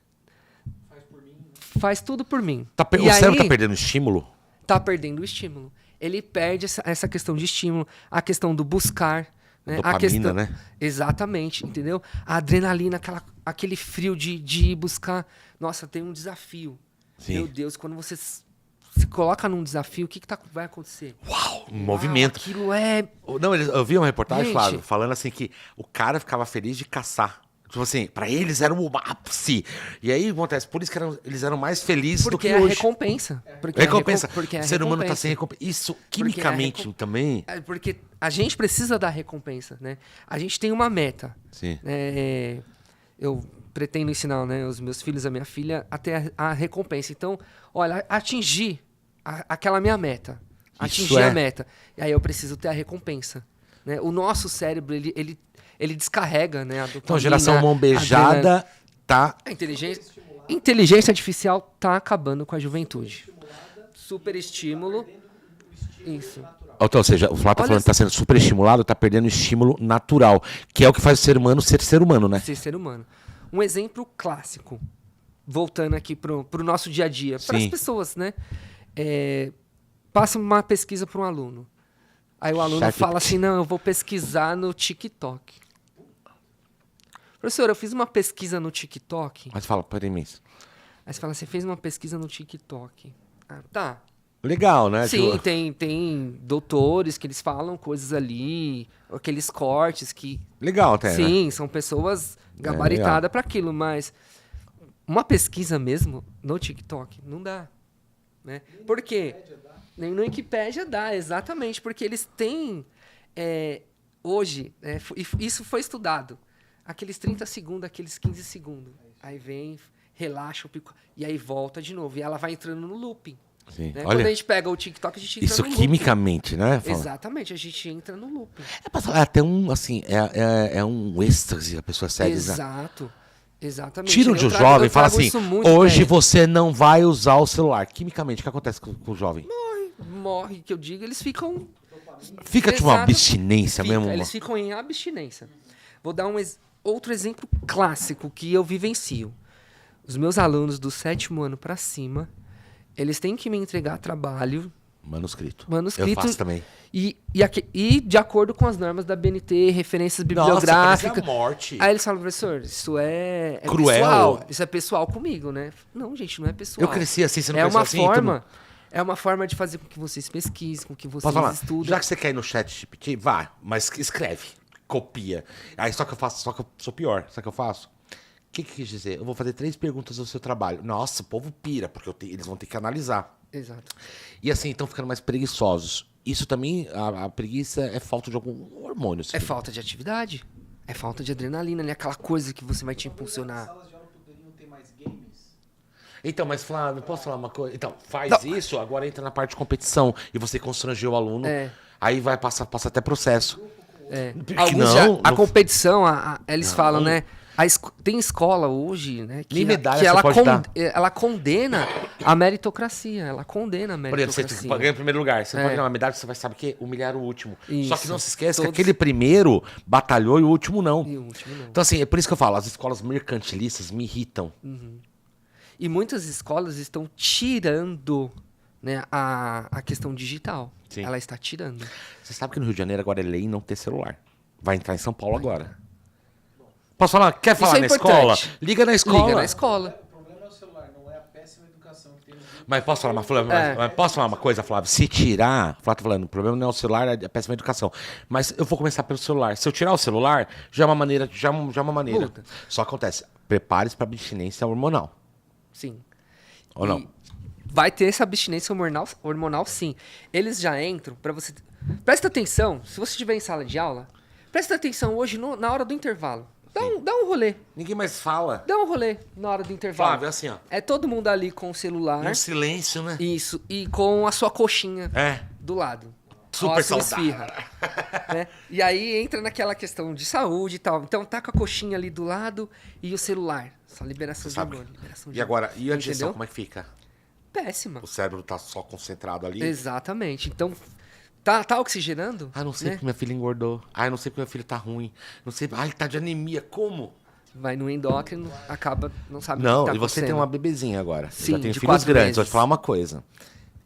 faz tudo por mim. O cérebro tá perdendo estímulo? Tá perdendo o estímulo. Ele perde essa questão de estímulo, a questão do buscar. Né? Dopamina, a questão, né? Exatamente, entendeu? A adrenalina, aquele frio de ir buscar. Nossa, tem um desafio. Sim. Meu Deus, quando você se coloca num desafio, o que vai acontecer? Uau, um movimento. Aquilo é... Não, eu vi uma reportagem, Gente. Flávio, falando assim que o cara ficava feliz de caçar. Tipo assim, pra eles era o ápice. E aí acontece, por isso que eles eram mais felizes do Porque que é a hoje. recompensa. Porque Recompensa. Porque é O ser humano tá recompensa. sem recompensa. Isso, quimicamente também. Porque a gente precisa da recompensa, né? A gente tem uma meta. Sim. Eu pretendo ensinar, né, os meus filhos, a minha filha, até a recompensa. Então, olha, atingir aquela minha meta. Atingir a meta. E aí eu preciso ter a recompensa. Né? O nosso cérebro, ele descarrega, né, a dopamina, Então, a geração mão a beijada tá. A inteligência artificial tá acabando com a juventude. Super estímulo. Isso. Então, ou seja, o Flávio tá Olha falando que tá sendo super estimulado, tá perdendo o estímulo natural, que é o que faz o ser humano ser ser humano, né? Ser humano. Um exemplo clássico, voltando aqui pro nosso dia a dia, para as Sim. pessoas, né? Passa uma pesquisa para um aluno. Aí o aluno fala assim, não, eu vou pesquisar no TikTok. Professor, eu fiz uma pesquisa no TikTok. Mas fala, peraí, mas... Aí você fala, você fez uma pesquisa no TikTok. Ah, tá. Legal, né? Sim, Tipo, tem doutores que eles falam coisas ali, aqueles cortes que... legal até, né? Sim, são pessoas gabaritadas para aquilo, mas uma pesquisa mesmo no TikTok não dá. Né? Por quê? Nem no Wikipédia dá, exatamente, porque eles têm, hoje, isso foi estudado, aqueles 30 segundos, aqueles 15 segundos, aí vem, relaxa o pico, e aí volta de novo, e ela vai entrando no looping. Sim. Né? Olha, Quando a gente pega o TikTok, a gente entra isso no loop. quimicamente, né? Fala. Exatamente, a gente entra no loop. É até um, assim, é um êxtase a pessoa segue. Né? Exato. Exatamente. Tira de um Eu trago- jovem eu e fala trago assim, isso muito hoje bem. você não vai usar o celular. Quimicamente, o que acontece com o jovem? Morre, que eu digo, eles ficam... Fica tipo uma Exato. abstinência Fica, mesmo? eles ficam em abstinência. Vou dar outro exemplo clássico que eu vivencio. Os meus alunos do 7º ano para cima, eles têm que me entregar trabalho, Manuscrito. manuscrito, Eu faço também. e de acordo com as normas da BNT, referências Nossa, bibliográficas. parece a morte. Aí eles falam, professor, isso é Cruel. pessoal. Isso é pessoal comigo, né? Não, gente, não é pessoal. Eu cresci assim, você não É cresceu uma assim? forma... É uma forma de fazer com que vocês pesquisem, com que vocês Posso falar? estudem. Já que você quer ir no chat GPT, vá, mas escreve, copia. Aí só que eu sou pior. Sabe o que eu faço? O que quis dizer? Eu vou fazer 3 perguntas ao seu trabalho. Nossa, o povo pira, porque eles vão ter que analisar. Exato. E assim, estão ficando mais preguiçosos. Isso também, a preguiça é falta de algum hormônio. Assim. É falta de atividade. É falta de adrenalina, né? Aquela coisa que você vai te impulsionar. As salas de aula poderiam ter mais games? Então, mas Flávio, posso falar uma coisa? Então, faz Não. isso, agora entra na parte de competição e você constrangeu o aluno, É. aí vai passa até processo. É. Porque Alguns não, já, a não- competição, eles Não. falam, né? Tem escola hoje, né? Nem Que, medalha que você ela, pode dar. ela condena a meritocracia. Ela condena a Por exemplo, você meritocracia. ganha em primeiro lugar, você É. pode ganhar uma medalha, você vai saber que humilhar o último. Só que Isso. não se esqueça Todos- que aquele primeiro batalhou e o último não. E o último não. Então, assim, é por isso que eu falo, as escolas mercantilistas me irritam. E muitas escolas estão tirando, né, a questão digital. Sim. Ela está tirando. Você sabe que no Rio de Janeiro agora é lei não ter celular. Vai entrar em São Paulo agora. Posso falar? Quer falar é na importante. escola? Liga na escola. Liga na escola. O problema é o celular, não é a péssima educação que tem no Rio. Mas posso falar mas posso falar uma coisa, Flávio? Se tirar, Flávio tá falando, o problema não é o celular, é a péssima educação. Mas eu vou começar pelo celular. Se eu tirar o celular, já é uma maneira, já é uma maneira. Muda. Só acontece, prepare-se para abstinência hormonal. Sim. Ou não? Vai ter essa abstinência hormonal, sim. Eles já entram para você. Presta atenção, se você estiver em sala de aula, presta atenção hoje na hora do intervalo. Dá um rolê. Ninguém mais fala. Dá um rolê na hora do intervalo. Flávio, é assim, ó. É todo mundo ali com o celular. Um silêncio, né? Isso. E com a sua coxinha É. do lado. Super Ó, a sua saudável. esfirra, né? E aí entra naquela questão de saúde e tal. Então tá com a coxinha ali do lado e o celular. Só liberação de Sabe? hormônio. Liberação E de agora, e a digestão, Entendeu? como é que fica? Péssima. O cérebro tá só concentrado ali. Exatamente. Então, tá oxigenando? Ah, não sei né? porque minha filha engordou. Ah, não sei porque meu filho tá ruim. Não sei. Ah, ele tá de anemia. Como? Vai no endócrino, acaba, não sabe o Não, que tá e você tem acontecendo. uma bebezinha agora. Eu Sim, já tenho de filhos 4 grandes. meses. Vou te falar uma coisa.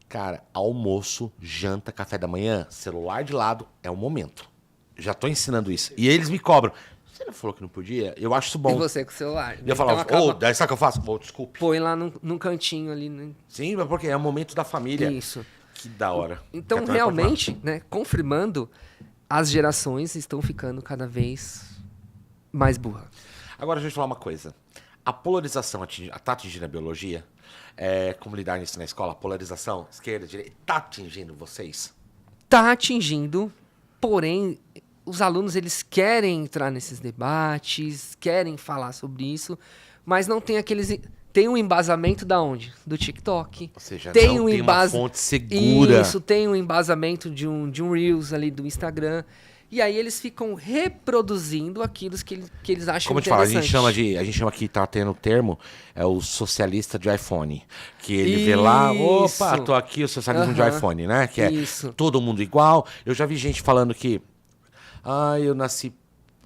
Cara, almoço, janta, café da manhã, celular de lado, é o momento. Já tô ensinando isso. E eles me cobram. Você não falou que não podia? Eu acho isso bom. E você com o celular. E né? eu falava, Então, acaba- daí sabe o que eu faço? Desculpe. põe lá num cantinho ali, né? Sim, mas porque é o momento da família. Isso. Que da hora. Então, Quer realmente, né, confirmando, as gerações estão ficando cada vez mais burras. Agora, deixa eu te falar uma coisa. A polarização tá atingindo a biologia? Como lidar nisso na escola? A polarização, esquerda, direita, tá atingindo vocês? Tá atingindo, porém, os alunos eles querem entrar nesses debates, querem falar sobre isso, mas não tem aqueles... Tem um embasamento da onde? Do TikTok. Ou seja, tem não um tem uma embasa- fonte segura. Isso, tem um embasamento de um Reels ali do Instagram. E aí eles ficam reproduzindo aquilo que eles acham Como eu te falo, interessante. a gente chama aqui, tá tendo o termo, é o socialista de iPhone. Que ele vê lá, opa, Isso. tô aqui, o socialismo de Aham. iPhone, né? Que é Isso. todo mundo igual. Eu já vi gente falando que, eu nasci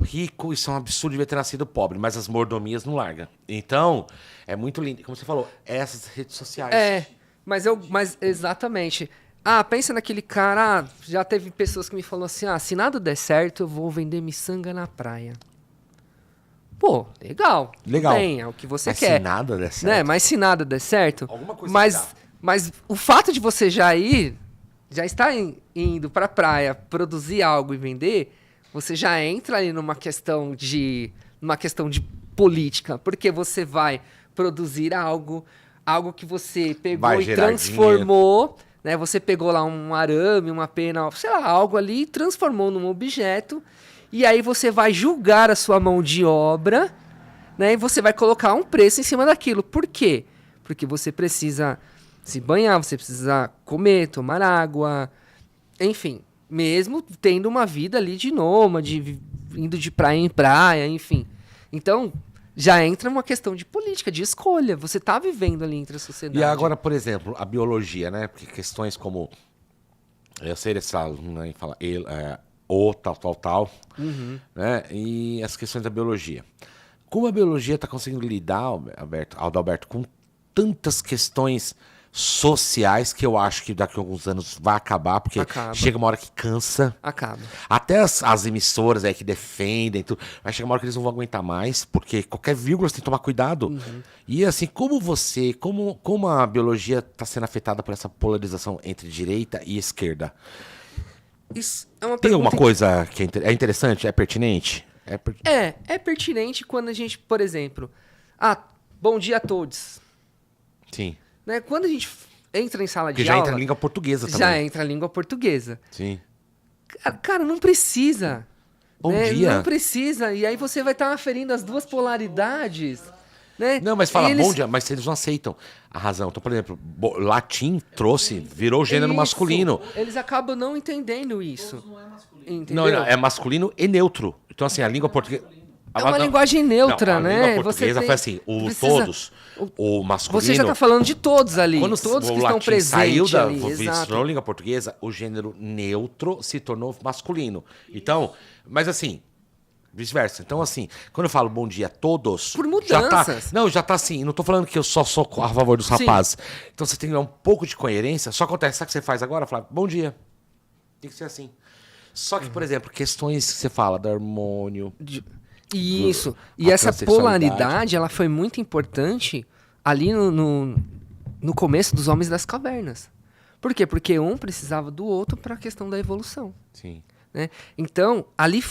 rico, isso é um absurdo, devia ter nascido pobre, mas as mordomias não largam. Então, é muito lindo. Como você falou, essas redes sociais. Mas exatamente. Ah, pensa naquele cara. Já teve pessoas que me falaram assim: se nada der certo, eu vou vender miçanga na praia. Pô, legal. tudo Legal. Bem, é o que você Mas quer. se nada der certo. Né? Mas se nada der certo. Alguma coisa mas, que dá. mas o fato de você já estar indo pra praia produzir algo e vender, você já entra ali numa questão de política, porque você vai produzir algo que você pegou Vai e gerar transformou, né? Você pegou lá um arame, uma pena, sei lá, algo ali, e transformou num objeto, e aí você vai julgar a sua mão de obra, né? E você vai colocar um preço em cima daquilo. Por quê? Porque você precisa se banhar, você precisa comer, tomar água, enfim. Mesmo tendo uma vida ali de nômade, indo de praia em praia, enfim. Então, já entra uma questão de política, de escolha. Você tá vivendo ali entre a sociedade. E agora, por exemplo, a biologia, né? Porque questões como eu sei dessa aluna aí fala o tal, né? E as questões da biologia. Como a biologia está conseguindo lidar, Adalberto, com tantas questões sociais que eu acho que daqui a alguns anos vai acabar, porque chega uma hora que cansa. Acaba. Até as emissoras aí que defendem, tudo, vai chegar uma hora que eles não vão aguentar mais, porque qualquer vírgula você tem que tomar cuidado. E assim, como a biologia está sendo afetada por essa polarização entre direita e esquerda? Isso é uma Tem alguma pergunta coisa que é interessante? É pertinente? É pertinente quando a gente, por exemplo... bom dia a todos. Sim. Né? Quando a gente entra em sala Porque de já aula... entra a língua portuguesa também. Já entra a língua portuguesa. Sim. Cara, não precisa. Bom né? dia. Não precisa. E aí você vai estar aferindo as duas polaridades. Né? Não, mas fala bom dia, mas eles não aceitam a razão. Então, por exemplo, latim virou gênero masculino. Eles acabam não entendendo isso. Entendeu? Não, é masculino e neutro. Então, assim, a língua portuguesa... É uma linguagem neutra, não, a né? língua portuguesa foi assim, todos, o masculino... Você já está falando de todos ali, quando todos o que estão latim presentes saiu ali. se tornou língua portuguesa, o gênero neutro se tornou masculino. Então, mas assim, vice-versa. Então, assim, quando eu falo bom dia a todos... Por mudanças. Já tá assim, não tô falando que eu só sou a favor dos rapazes. Então, você tem que dar um pouco de coerência. Só acontece, sabe o que você faz agora? Fala, bom dia. Tem que ser assim. Só que, por exemplo, questões que você fala, da hormônio... Isso. E essa polaridade, ela foi muito importante ali no começo dos Homens das Cavernas. Por quê? Porque um precisava do outro para a questão da evolução. Sim. Né? Então, ali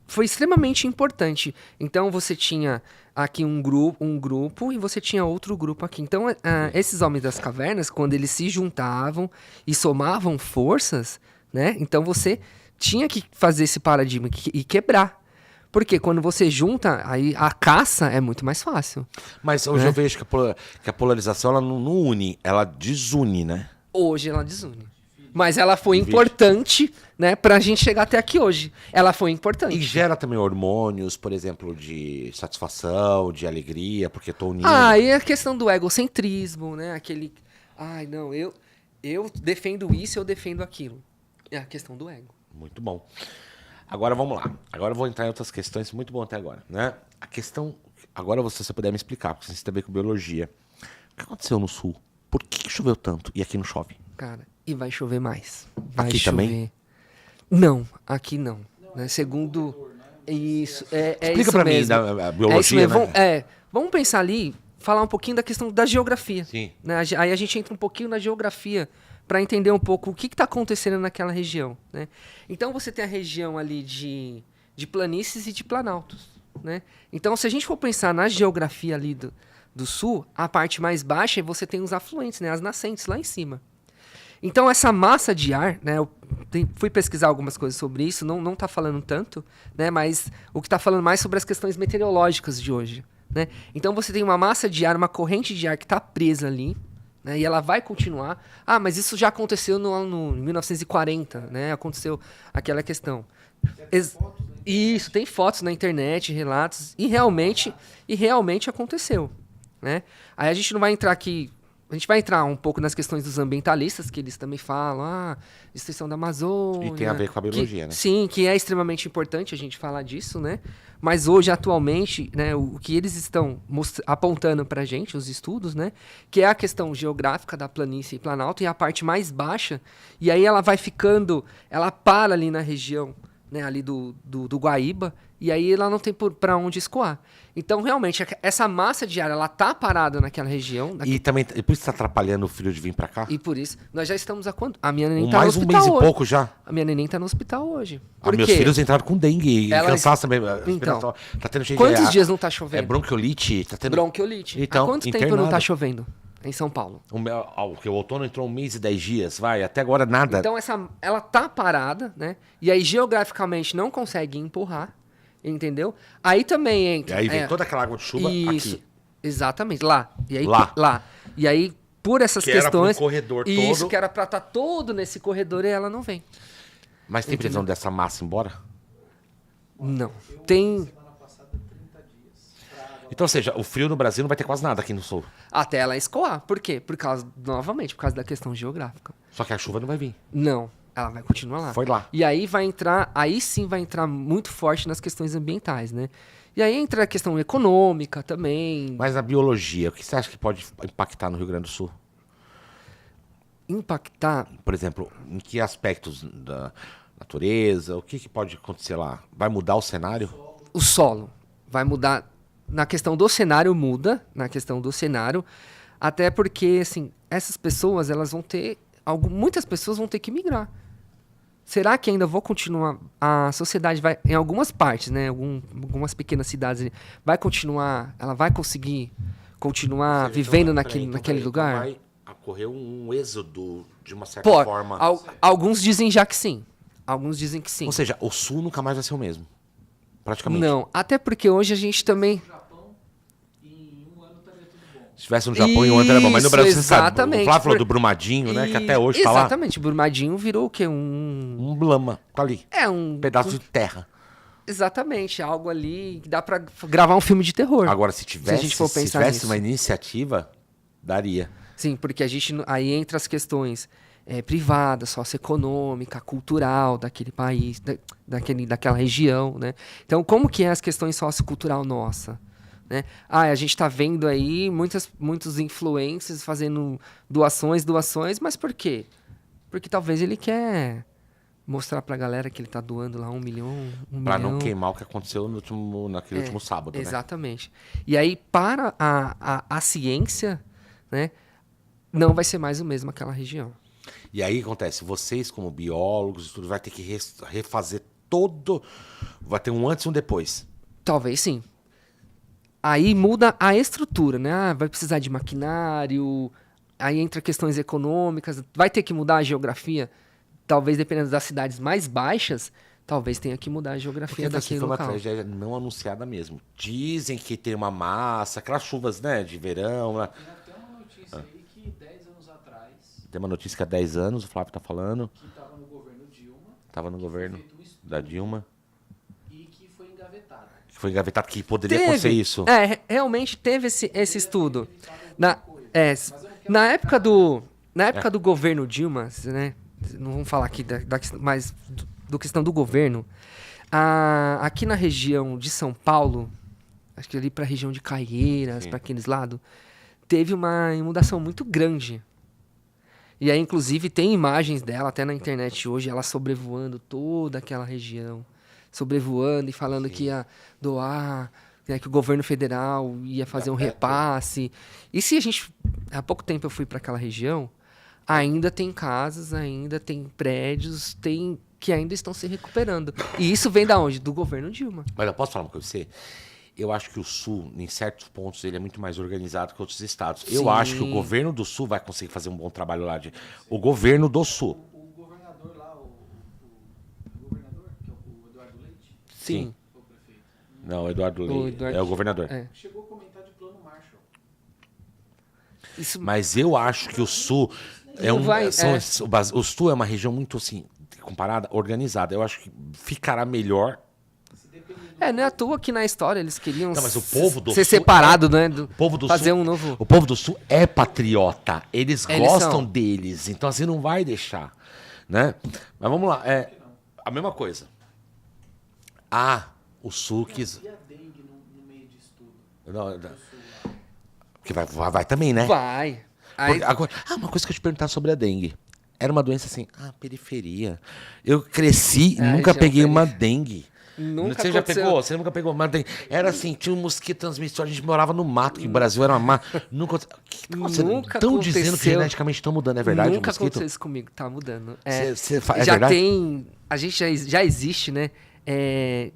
foi extremamente importante. Então, você tinha aqui um grupo e você tinha outro grupo aqui. Então, esses Homens das Cavernas, quando eles se juntavam e somavam forças, né? Então você tinha que fazer esse paradigma e quebrar. Porque quando você junta, aí a caça é muito mais fácil. Mas hoje eu vejo que a polarização ela não une, ela desune, né? Hoje ela desune. Mas ela foi importante, né, pra gente chegar até aqui hoje. Ela foi importante. E gera também hormônios, por exemplo, de satisfação, de alegria, porque tô unindo. E a questão do egocentrismo, né? Aquele... não, eu defendo isso, eu defendo aquilo. É a questão do ego. Muito bom. Agora vamos lá. Agora eu vou entrar em outras questões, muito bom até agora, né? A questão, agora você puder me explicar, porque você tem a ver com biologia. O que aconteceu no sul? Por que choveu tanto e aqui não chove? Cara, e vai chover mais. Vai aqui chover. Também? Não, aqui não. Né? Segundo... Isso, explica isso pra mesmo. mim, da biologia, isso mesmo. né? Vamos pensar ali, falar um pouquinho da questão da geografia. Sim. Né? Aí a gente entra um pouquinho na geografia para entender um pouco o que está acontecendo naquela região. Né? Então você tem a região ali de planícies e de planaltos. Né? Então, se a gente for pensar na geografia ali do sul, a parte mais baixa você tem os afluentes, né? As nascentes lá em cima. Então, essa massa de ar, né? Eu fui pesquisar algumas coisas sobre isso, não está falando tanto, né? Mas o que está falando mais sobre as questões meteorológicas de hoje. Né? Então, você tem uma massa de ar, uma corrente de ar que está presa ali, né? E ela vai continuar. Mas isso já aconteceu no 1940, né? Aconteceu aquela questão. Isso, tem fotos na internet, relatos, e realmente aconteceu. Né? Aí a gente não vai entrar aqui... A gente vai entrar um pouco nas questões dos ambientalistas, que eles também falam, destruição da Amazônia... E tem a ver com a biologia, né? Sim, que é extremamente importante a gente falar disso, né? Mas hoje, atualmente, né, o que eles estão apontando pra gente, os estudos, né? Que é a questão geográfica da planície e planalto, e a parte mais baixa, e aí ela vai ficando... Ela para ali na região, né, ali do Guaíba, e aí ela não tem para onde escoar. Então, realmente, essa massa de ar, ela tá parada naquela região. E também, por isso está atrapalhando o filho de vir para cá? E por isso, nós já estamos há quanto? A minha neném tá no mais hospital um mês hoje. e pouco já? A minha neném tá no hospital hoje. Meus filhos entraram com dengue e cansaço também. Então, tá tendo cheio quantos dias não tá chovendo? É bronquiolite? Tá tendo... Bronquiolite. Então, há quanto tempo não tá chovendo em São Paulo? O outono entrou 1 mês e 10 dias, até agora nada. Então, ela tá parada, né? E aí, geograficamente, não consegue empurrar, entendeu? Aí também entra... E aí vem toda aquela água de chuva isso, aqui. Exatamente, lá. E aí, Lá. E aí, por essas Que era pro questões. corredor Isso, todo. que era pra estar todo nesse corredor e ela não vem. Mas tem previsão dessa massa embora? Não. Tem. Semana passada, 30 dias. Pra água. Então, ou seja, o frio no Brasil não vai ter quase nada aqui no sul. Até ela escoar. Por quê? Novamente, por causa da questão geográfica. Só que a chuva não vai vir. Não. Ela vai continuar lá. Foi lá. E aí aí sim vai entrar muito forte nas questões ambientais, né? E aí entra a questão econômica também. Mas na biologia, o que você acha que pode impactar no Rio Grande do Sul? Impactar. Por exemplo, em que aspectos da natureza? O que pode acontecer lá? Vai mudar o cenário? O solo vai mudar. Na questão do cenário, muda. Na questão do cenário. Até porque, assim, essas pessoas, elas vão ter. Muitas pessoas vão ter que migrar. Será que ainda vou continuar? A sociedade vai, em algumas partes, né? Algumas pequenas cidades, vai continuar. Ela vai conseguir continuar vivendo naquele lugar? Vai ocorrer um êxodo de uma certa Pô, forma. alguns dizem já que sim. Alguns dizem que sim. Ou seja, o sul nunca mais vai ser o mesmo. Praticamente. Não, até porque hoje a gente também. No Japão, em um ano estaria tudo bom. Se tivesse no Japão e ontem era bom. Mas no Isso, Brasil, você sabe. O exatamente. Flávio falou do Brumadinho, né? Que até hoje tá lá. Exatamente. Brumadinho virou o quê? Um lama. Tá ali. É um Um pedaço de terra. Exatamente, algo ali que dá pra gravar um filme de terror. Agora, se tivesse, gente for se pensar tivesse nisso. uma iniciativa, daria. Sim, porque a gente aí entra as questões privadas, socioeconômica, cultural daquele país, daquela região, né? Então, como que é as questões sociocultural nossa? Né? A gente está vendo aí muitos influencers fazendo doações, mas por quê? Porque talvez ele quer mostrar pra galera que ele tá doando lá 1 milhão, Pra não queimar o que aconteceu naquele último sábado, né? Exatamente. E aí, para a ciência, né, não vai ser mais o mesmo aquela região. E aí acontece, vocês como biólogos, tudo vai ter que refazer todo... Vai ter um antes e um depois. Talvez sim. Aí muda a estrutura, né? Ah, vai precisar de maquinário, aí entra questões econômicas, vai ter que mudar a geografia. Talvez, dependendo das cidades mais baixas, talvez tenha que mudar a Porque geografia assim, daquele foi uma local. tragédia não anunciada mesmo. Dizem que tem uma massa, aquelas chuvas, né, de verão. Lá. Tem até uma notícia aí que 10 anos atrás, Tem uma notícia que há 10 anos, o Flávio tá falando. que estava no governo Dilma, Tava no governo feito um estudo da Dilma. e que foi engavetado. Que foi engavetado, que poderia acontecer isso. Realmente teve esse estudo. Na época do governo Dilma, né? Não vamos falar aqui mas do questão do governo. Aqui na região de São Paulo, acho que ali para a região de Caieiras, para aqueles lados, teve uma inundação muito grande. E aí, inclusive, tem imagens dela até na internet hoje, ela sobrevoando toda aquela região. Sobrevoando e falando que ia doar, né, que o governo federal ia fazer um repasse. E se a gente... Há pouco tempo eu fui para aquela região, ainda tem casas, ainda tem prédios, que ainda estão se recuperando. E isso vem da onde? Do governo Dilma. Mas eu posso falar uma coisa pra você? Eu acho que o Sul, em certos pontos, ele é muito mais organizado que outros estados. Eu Sim. acho que o governo do Sul vai conseguir fazer um bom trabalho lá. O governo do Sul. O governador lá, o governador, que é o Eduardo Leite, Sim. foi o prefeito, Não, o Eduardo Leite é o governador. chegou a comentar de plano Marshall. Isso, Mas eu acho que o Sul é Não vai, o Sul é uma região muito assim, comparada, organizada. Eu acho que ficará melhor. não é à toa que na história eles queriam Não, mas o povo do ser Sul separado, né? O povo do fazer Sul, um novo... O povo do Sul é patriota. Eles gostam são. deles. Então assim não vai deixar, né? Mas vamos lá, a mesma coisa. O Sul quis E a dengue no meio disso tudo? não, porque vai também, né? Vai. Aí, Agora, uma coisa que eu te perguntar sobre a dengue. Era uma doença assim, periferia. Eu cresci e nunca região peguei uma dengue. Nunca Você já aconteceu. pegou? Você nunca pegou uma dengue? Era assim, tinha um mosquito transmissor, a gente morava no mato, que o Brasil era uma... Nunca... O que tá acontecendo? Nunca Estão dizendo que aconteceu. geneticamente estão mudando, é verdade Nunca o mosquito? aconteceu isso comigo, tá mudando. É já verdade? tem... A gente já existe, né?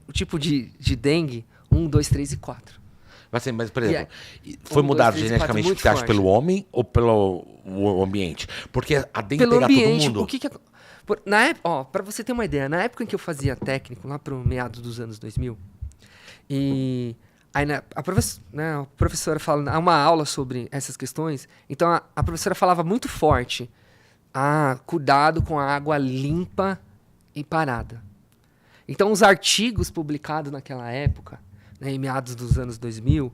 O tipo de dengue 1, 2, 3 e 4. Mas, por exemplo, E foi 1, 2, mudado 3 e 4 geneticamente, muito você acha, forte. pelo homem ou pelo o ambiente? Porque a dengue Pelo pega ambiente, todo mundo. o que na época, pra você ter uma ideia, na época em que eu fazia técnico, lá pro meados dos anos 2000, e Aí a professora fala, há uma aula sobre essas questões, então a professora falava muito forte, cuidado com a água limpa e parada. Então os artigos publicados naquela época, né, em meados dos anos 2000,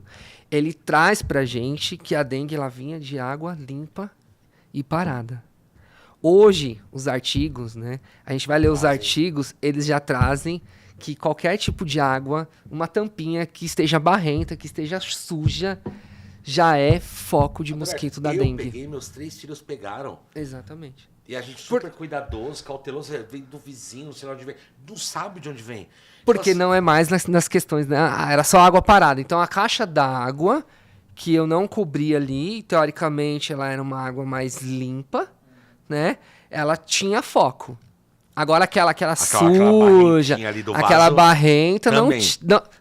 ele traz pra gente que a dengue ela vinha de água limpa e parada. Hoje, os artigos, né, a gente vai ler os artigos, eles já trazem que qualquer tipo de água, uma tampinha que esteja barrenta, que esteja suja, já é foco de mosquito da dengue. Eu peguei, meus 3 filhos pegaram. Exatamente. E a gente super cuidadoso, cauteloso, vem do vizinho, sei lá onde vem. Não sabe de onde vem. Porque não é mais nas questões, né? Era só água parada. Então a caixa d'água, que eu não cobri ali, teoricamente ela era uma água mais limpa, né? Ela tinha foco. Agora aquela suja, ali do aquela vaso, barrenta, também.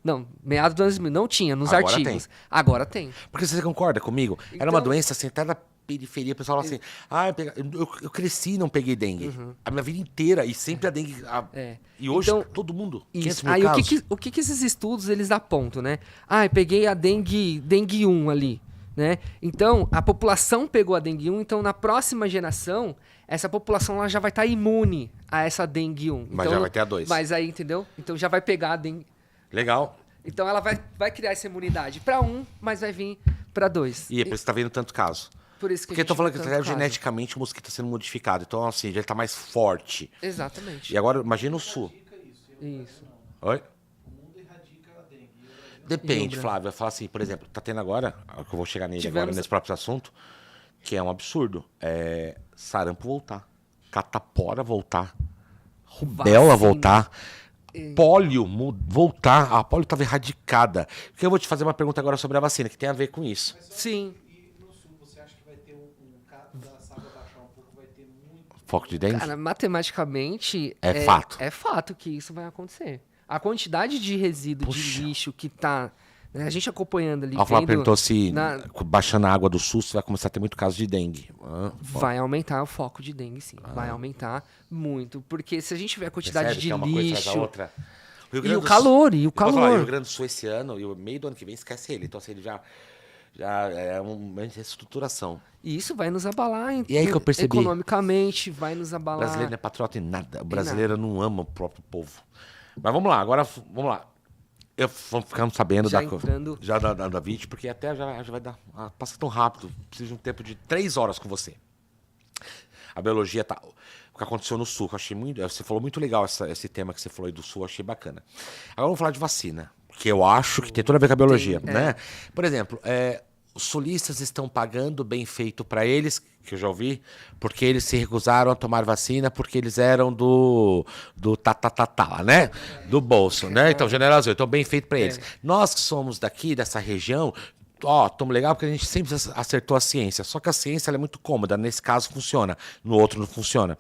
não, meados dos anos 2000, não tinha nos Agora artigos. Agora tem. Porque você concorda comigo? Era Então- uma doença assim, até da periferia. O pessoal fala assim, eu cresci e não peguei dengue. A minha vida inteira, e sempre a dengue... E hoje, Então, todo mundo, 500 Isso. mil Aí casos. o que esses estudos eles apontam, né? Eu peguei a dengue 1 ali, né? Então, a população pegou a dengue 1, então na próxima geração, essa população ela já vai estar imune a essa dengue 1. Mas então, já vai ter a 2. Mas aí, entendeu? Então já vai pegar a dengue. Legal. Então ela vai criar essa imunidade para 1, mas vai vir para 2. E é por isso que tá vendo tanto caso. Por isso que Porque a eu tô gente falando vê que tanto até caso. geneticamente o mosquito tá sendo modificado. Então, assim, já ele tá mais forte. Exatamente. E agora, imagina o sul. Isso. Oi? O mundo erradica a dengue. E o Brasil não. Depende, Lembra. Flávio. Fala assim, por exemplo, tá tendo agora, que eu vou chegar nele Tivemos- agora, nesse próprio assunto, que é um absurdo. É sarampo voltar. Catapora voltar. Rubéola Vacina. voltar. Pólio voltar. A pólio estava erradicada. Porque eu vou te fazer uma pergunta agora sobre a vacina, que tem a ver com isso. Sim. E no sul, você acha que vai ter caso da água baixar um pouco, vai ter muito. Foco de dengue? Cara, matematicamente... É fato. É fato que isso vai acontecer. A quantidade de resíduo, de lixo que tá... né, a gente acompanhando ali... A Flávia vendo perguntou se na- baixando a água do sul, você vai começar a ter muito caso de dengue. Vai aumentar o foco de dengue, sim. Vai aumentar muito. Porque se a gente tiver a quantidade Percebe de que é uma coisa atrás da lixo... outra? Rio E Grande o do calor, e o Eu posso falar, calor. Rio Grande do Sul esse ano, e o meio do ano que vem, esquece ele. Então, assim, ele já é uma reestruturação. E isso vai nos abalar E aí que eu percebi. economicamente, vai nos O abalar. brasileiro não é patriota em nada. O brasileiro não ama o próprio povo. Mas vamos lá, agora vamos lá. Vamos ficando sabendo Já da entrando- já da vídeo, porque até já vai dar. Passa tão rápido. Preciso de um tempo de 3 horas com você. A biologia tá. O que aconteceu no sul, que eu achei muito. Você falou muito legal esse tema que você falou aí do sul, eu achei bacana. Agora vamos falar de vacina, que eu acho que tem tudo a ver com a biologia, né? Por exemplo, os sulistas estão pagando bem feito para eles, que eu já ouvi, porque eles se recusaram a tomar vacina porque eles eram do tá, né? Do bolso, né? Então, generoso, então bem feito para eles. Nós que somos daqui, dessa região, estamos legal porque a gente sempre acertou a ciência. Só que a ciência ela é muito cômoda. Nesse caso funciona, no outro não funciona.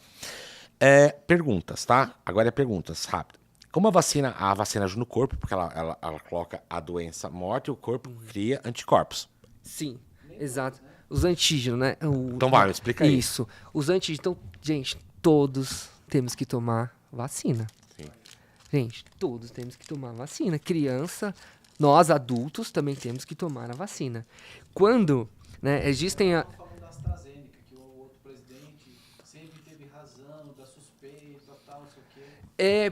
Perguntas, tá? Agora é perguntas, rápido. Como a vacina ajuda no corpo, porque ela coloca a doença morta e o corpo cria anticorpos. Sim, exato. Os antígenos, né? Então vai, explica aí. Isso. Os antígenos. Então, gente, todos temos que tomar vacina. Sim. Gente, todos temos que tomar vacina. Criança, nós adultos também temos que tomar a vacina. Quando, né, existem... Estão falando da AstraZeneca, que o outro presidente sempre teve razão, da suspeita, tal, não sei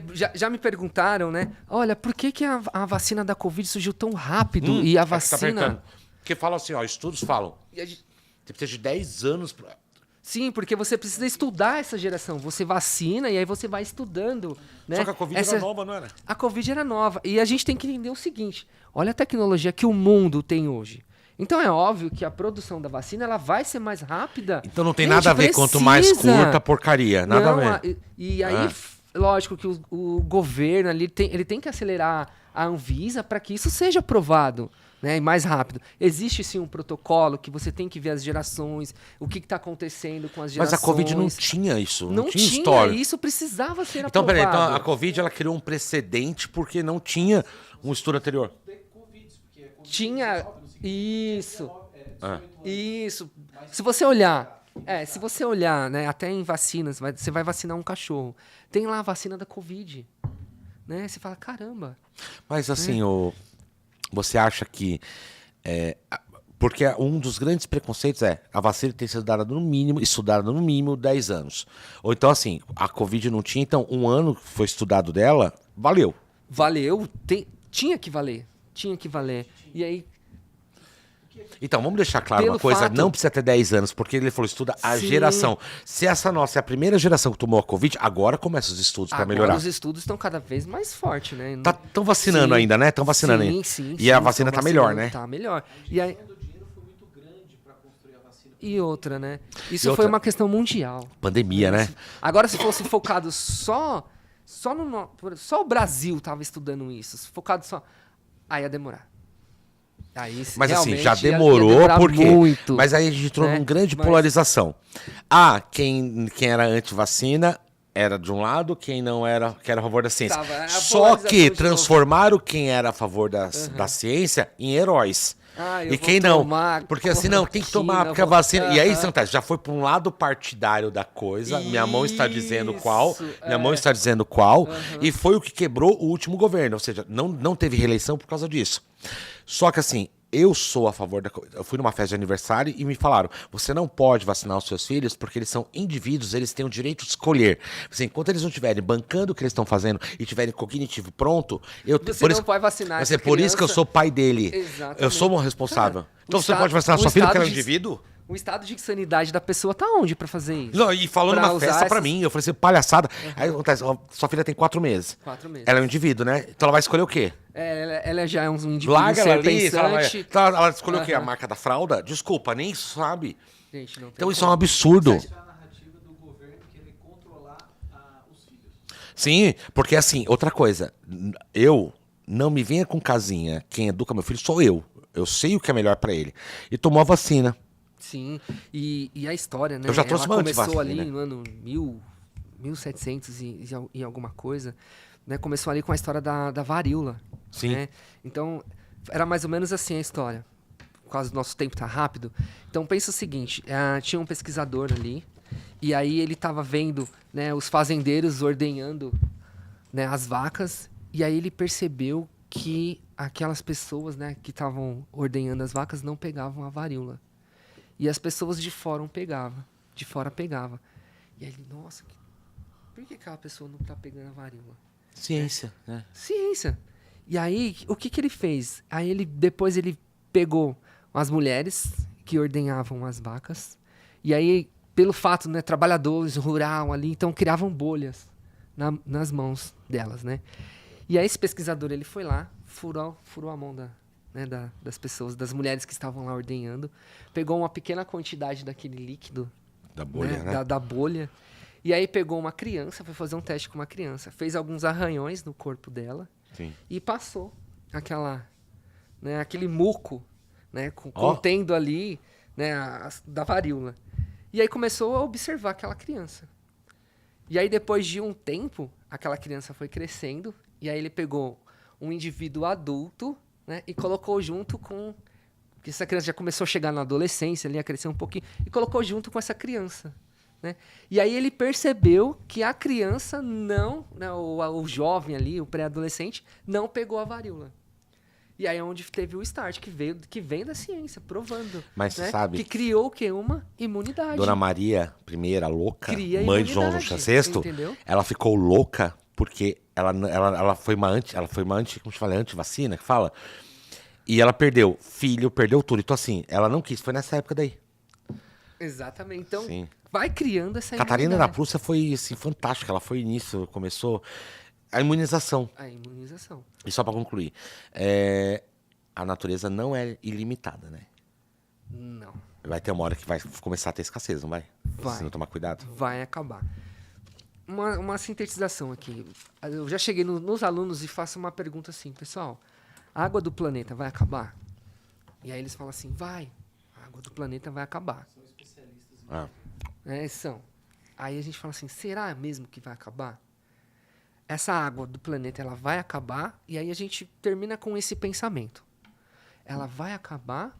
o quê. Já me perguntaram, né? Olha, por que a vacina da Covid surgiu tão rápido? E a Tá vacina... perguntando. Porque falam assim, estudos falam. E a gente- Você precisa de 10 anos pra... Sim, porque você precisa estudar essa geração. Você vacina e aí você vai estudando, né? Só que a Covid era nova, não era? A Covid era nova. E a gente tem que entender o seguinte. Olha a tecnologia que o mundo tem hoje. Então é óbvio que a produção da vacina ela vai ser mais rápida. Então não tem Gente, nada a ver. Quanto mais precisa. curta a porcaria. Nada Não, a ver. E aí, lógico que o governo ali ele tem que acelerar a Anvisa para que isso seja aprovado, né, e mais rápido. Existe sim um protocolo que você tem que ver as gerações, o que está acontecendo com as Mas gerações. a Covid não tinha isso. Não, Não tinha tinha história. isso, precisava ser Então, aprovado. peraí, então a Covid ela criou um precedente porque não tinha um estudo anterior. Tinha isso. Isso. Se você olhar, né, até em vacinas, você vai vacinar um cachorro. Tem lá a vacina da Covid, né? Você fala, caramba. Mas assim, você acha que... porque um dos grandes preconceitos é a vacina tem sido dada no mínimo, estudada no mínimo 10 anos. Ou então, assim, a Covid não tinha, então 1 ano que foi estudado dela, valeu. Valeu, tinha que valer. Tinha que valer. E aí, Então, vamos deixar claro Pelo uma coisa, fato- não precisa ter 10 anos, porque ele falou, estuda a Sim. geração. Se essa nossa é a primeira geração que tomou a Covid, agora começa os estudos para agora melhorar. os estudos estão cada vez mais fortes, né? Estão vacinando Sim. ainda, né? Estão vacinando sim, ainda. Sim, E a sim, vacina tão tá melhor, vacinando, né? Tá melhor. E aí, O dinheiro foi muito grande para construir a vacina. e outra, né? Isso E outra- foi uma questão mundial. Pandemia, né? Agora, se fosse focado só o Brasil tava estudando isso, se focado só, aí ia demorar. Aí, Mas assim, realmente já ia demorou, demorar por quê? muito. Mas aí a gente entrou né? numa grande Mas- polarização. Quem era anti-vacina era de um lado, quem não era, que era a favor da ciência. Tava, a Só polarização que de transformaram quem era a favor da ciência em heróis. Eu E vou quem não? tomar Porque assim, não, tem que tomar, cloroquina, porque a vacina. E aí, Aham. Santa, já foi para um lado partidário da coisa. Minha mão está dizendo qual. Isso, Minha mão está dizendo qual. Aham. E foi o que quebrou o último governo. Ou seja, não teve reeleição por causa disso. Só que assim, eu sou a favor da coisa. Eu fui numa festa de aniversário e me falaram: você não pode vacinar os seus filhos porque eles são indivíduos, eles têm o direito de escolher. Assim, enquanto eles não estiverem bancando o que eles estão fazendo e tiverem cognitivo pronto, Você não pode vacinar essa por isso que eu criança. sou pai dele. Exatamente. Eu sou o responsável. Cara, Então o você estado- pode vacinar o sua filha que estado ela é um de- indivíduo? O estado de sanidade da pessoa tá onde pra fazer isso? Não, e falando Pra na usar festa pra essas- mim, eu falei assim, palhaçada. Aí acontece, ó, sua filha tem 4 meses. 4 meses. Ela é um indivíduo, né? Então ela vai escolher o quê? Ela já é um indivíduo Larga ela ser ali, pensante. então ela escolheu o quê? A Aham. marca da fralda? Desculpa, nem sabe. Gente, não tem Então isso é como. um absurdo. A narrativa do governo querer controlar os filhos. Sim, porque assim, outra coisa, eu não me venha com casinha. Quem educa meu filho sou eu. Eu sei o que é melhor pra ele. E tomou a vacina. Sim, e a história, né? Eu já trouxe Ela uma começou antivacina, ali né? no ano 1700 e alguma coisa, né? Começou ali com a história da varíola. Sim. Né? Então, era mais ou menos assim a história. Por causa do nosso tempo tá rápido. Então, pensa o seguinte, tinha um pesquisador ali, e aí ele estava vendo, né, os fazendeiros ordenhando, né, as vacas, e aí ele percebeu que aquelas pessoas, né, que estavam ordenhando as vacas não pegavam a varíola. E as pessoas de fora pegavam. E aí ele, nossa, por que aquela pessoa não tá pegando a varíola? Ciência, né? Ciência. E aí, o que ele fez? Aí depois ele pegou as mulheres que ordenhavam as vacas. E aí, pelo fato, né, trabalhadores, rural ali, então criavam bolhas nas mãos delas, né? E aí esse pesquisador, ele foi lá, furou a mão das pessoas, das mulheres que estavam lá ordenhando, pegou uma pequena quantidade daquele líquido, Da bolha, né? Da bolha, e aí pegou uma criança, foi fazer um teste com uma criança, fez alguns arranhões no corpo dela Sim. e passou aquele muco, né, Ó. contendo ali, né, da varíola. E aí começou a observar aquela criança. E aí depois de um tempo, aquela criança foi crescendo, e aí ele pegou um indivíduo adulto, né, e colocou junto com... Porque essa criança já começou a chegar na adolescência, ali, a crescer um pouquinho, e colocou junto com essa criança. Né? E aí ele percebeu que a criança não, né, o jovem ali, o pré-adolescente, não pegou a varíola. E aí é onde teve o start, que vem da ciência, provando. Mas né, sabe- que criou o quê? Uma imunidade. Dona Maria I, louca, Cria mãe de João imunidade, VI, entendeu? ela ficou louca porque ela foi uma como te falei, anti-vacina, que fala. E ela perdeu filho, perdeu tudo. Então assim, ela não quis, foi nessa época daí. Exatamente. Então, Sim. vai criando essa Catarina da imunidade. Prússia foi assim, fantástica, ela foi nisso, começou a imunização. A imunização. E só para concluir, a natureza não é ilimitada, né? Não. Vai ter uma hora que vai começar a ter escassez, não vai? Vai. Se não tomar cuidado. Vai acabar. Uma sintetização aqui. Eu já cheguei nos alunos e faço uma pergunta assim, pessoal, a água do planeta vai acabar? E aí eles falam assim, vai, a água do planeta vai acabar. Ah, São. Aí a gente fala assim, será mesmo que vai acabar? Essa água do planeta, ela vai acabar? E aí a gente termina com esse pensamento. Ela vai acabar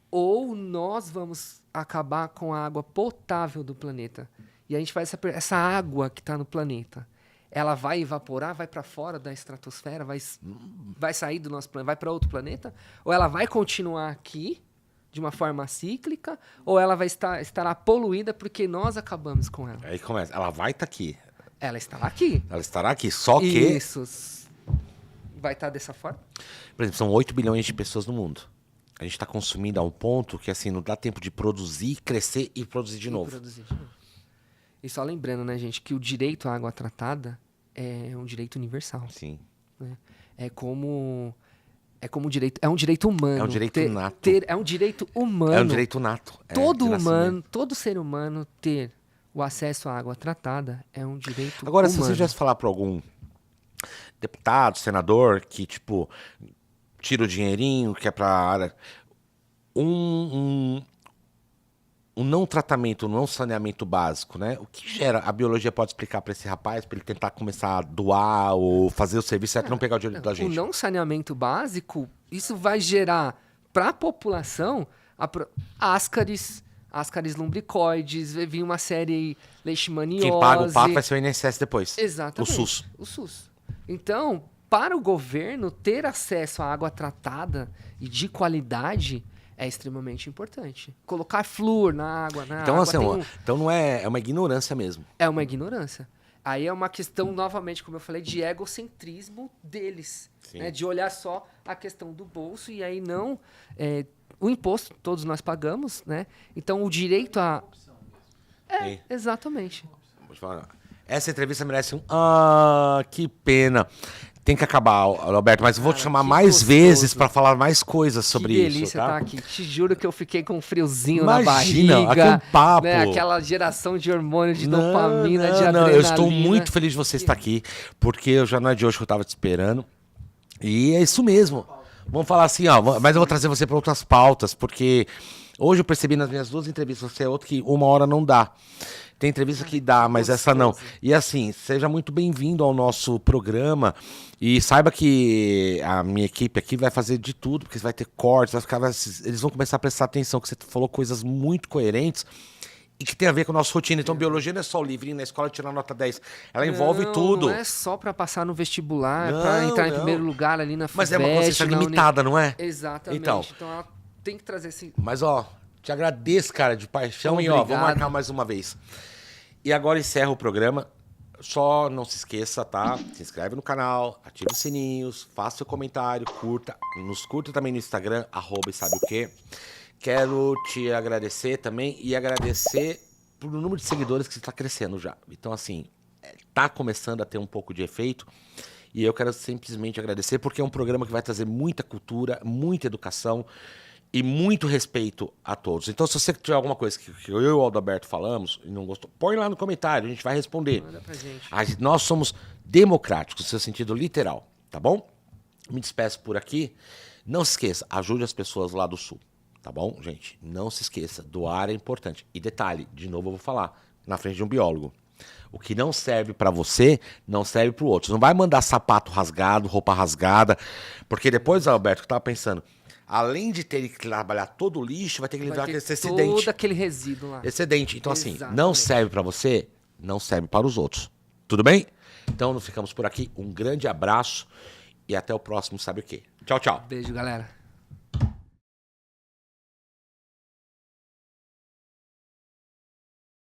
ou nós vamos acabar com a água potável do planeta? E a gente faz essa água que está no planeta, ela vai evaporar, vai para fora da estratosfera, vai sair do nosso planeta, vai para outro planeta? Ou ela vai continuar aqui de uma forma cíclica? Ou ela estará poluída porque nós acabamos com ela? Aí começa. Ela vai estar aqui. Ela estará aqui. Ela estará aqui. Só que, Isso. Vai estar dessa forma? por exemplo, são 8 bilhões de pessoas no mundo. A gente está consumindo a um ponto que, assim, não dá tempo de produzir, crescer e produzir de novo. E só lembrando, né, gente, que o direito à água tratada é um direito universal. Sim. Né? É um direito humano. É um direito nato. É um direito humano. É um direito nato. Todo ser humano ter o acesso à água tratada é um direito Agora, humano. se você já falar para algum deputado, senador, que, tipo, tira o dinheirinho, que é para área... Um não tratamento, um não saneamento básico, né? O que gera? A biologia pode explicar para esse rapaz, para ele tentar começar a doar ou fazer o serviço, certo? Não pegar o dinheiro da gente. O não saneamento básico, isso vai gerar para a população ascaris lumbricoides, vai vir uma série leishmaniose. Quem paga o pato vai ser o INSS depois. Exatamente. O SUS. Então, para o governo ter acesso à água tratada e de qualidade é extremamente importante. Colocar flúor na água. Então, assim, então não é uma ignorância mesmo. É uma ignorância. Aí é uma questão, novamente, como eu falei, de egocentrismo deles. Né? De olhar só a questão do bolso e aí não... o imposto, todos nós pagamos, né? Então, o direito a... exatamente. Essa entrevista merece que pena. Tem que acabar, Alberto, mas eu vou te chamar mais vezes para falar mais coisas sobre isso. Que delícia tá? Tá aqui. Te juro que eu fiquei com um friozinho Imagina, na barriga. Aqui é um papo. Né? Aquela geração de hormônio, de dopamina, de adrenalina. Não, eu estou muito feliz de você estar aqui, porque já não é de hoje que eu estava te esperando. E é isso mesmo. Vamos falar assim, mas eu vou trazer você para outras pautas, porque hoje eu percebi nas minhas 2 entrevistas, você é outro que 1 hora não dá. Tem entrevista que dá, mas essa não. E assim, seja muito bem-vindo ao nosso programa e saiba que a minha equipe aqui vai fazer de tudo, porque vai ter cortes, eles vão começar a prestar atenção, que você falou coisas muito coerentes e que tem a ver com a nossa rotina. Então, biologia não é só o livrinho na escola tirar nota 10. Ela envolve tudo. Não é só para passar no vestibular, para entrar em primeiro lugar ali na FUVEST. Mas é uma consciência limitada, não é? Exatamente. Então ela tem que trazer esse... Mas, te agradeço, cara, de paixão. E, vamos marcar mais uma vez. E agora encerra o programa. Só não se esqueça, tá? Se inscreve no canal, ativa os sininhos, faça seu comentário, curta. Nos curta também no Instagram, @sabe-o-quê. Quero te agradecer também e agradecer pelo número de seguidores que está crescendo já. Então, assim, tá começando a ter um pouco de efeito. E eu quero simplesmente agradecer porque é um programa que vai trazer muita cultura, muita educação e muito respeito a todos. Então, se você tiver alguma coisa que eu e o Alberto falamos e não gostou, põe lá no comentário, a gente vai responder. Manda pra gente. Nós somos democráticos, no seu sentido literal, tá bom? Me despeço por aqui. Não se esqueça, ajude as pessoas lá do Sul, tá bom, gente? Não se esqueça, doar é importante. E detalhe, de novo eu vou falar, na frente de um biólogo. O que não serve para você, não serve para o outro. Você não vai mandar sapato rasgado, roupa rasgada, porque depois, Alberto, eu tava pensando... Além de ter que trabalhar todo o lixo, vai ter que lidar com esse excedente. Todo aquele resíduo lá. Excedente. Então, assim, não serve para você, não serve para os outros. Tudo bem? Então, ficamos por aqui. Um grande abraço e até o próximo Sabe o Quê. Tchau, tchau. Beijo, galera.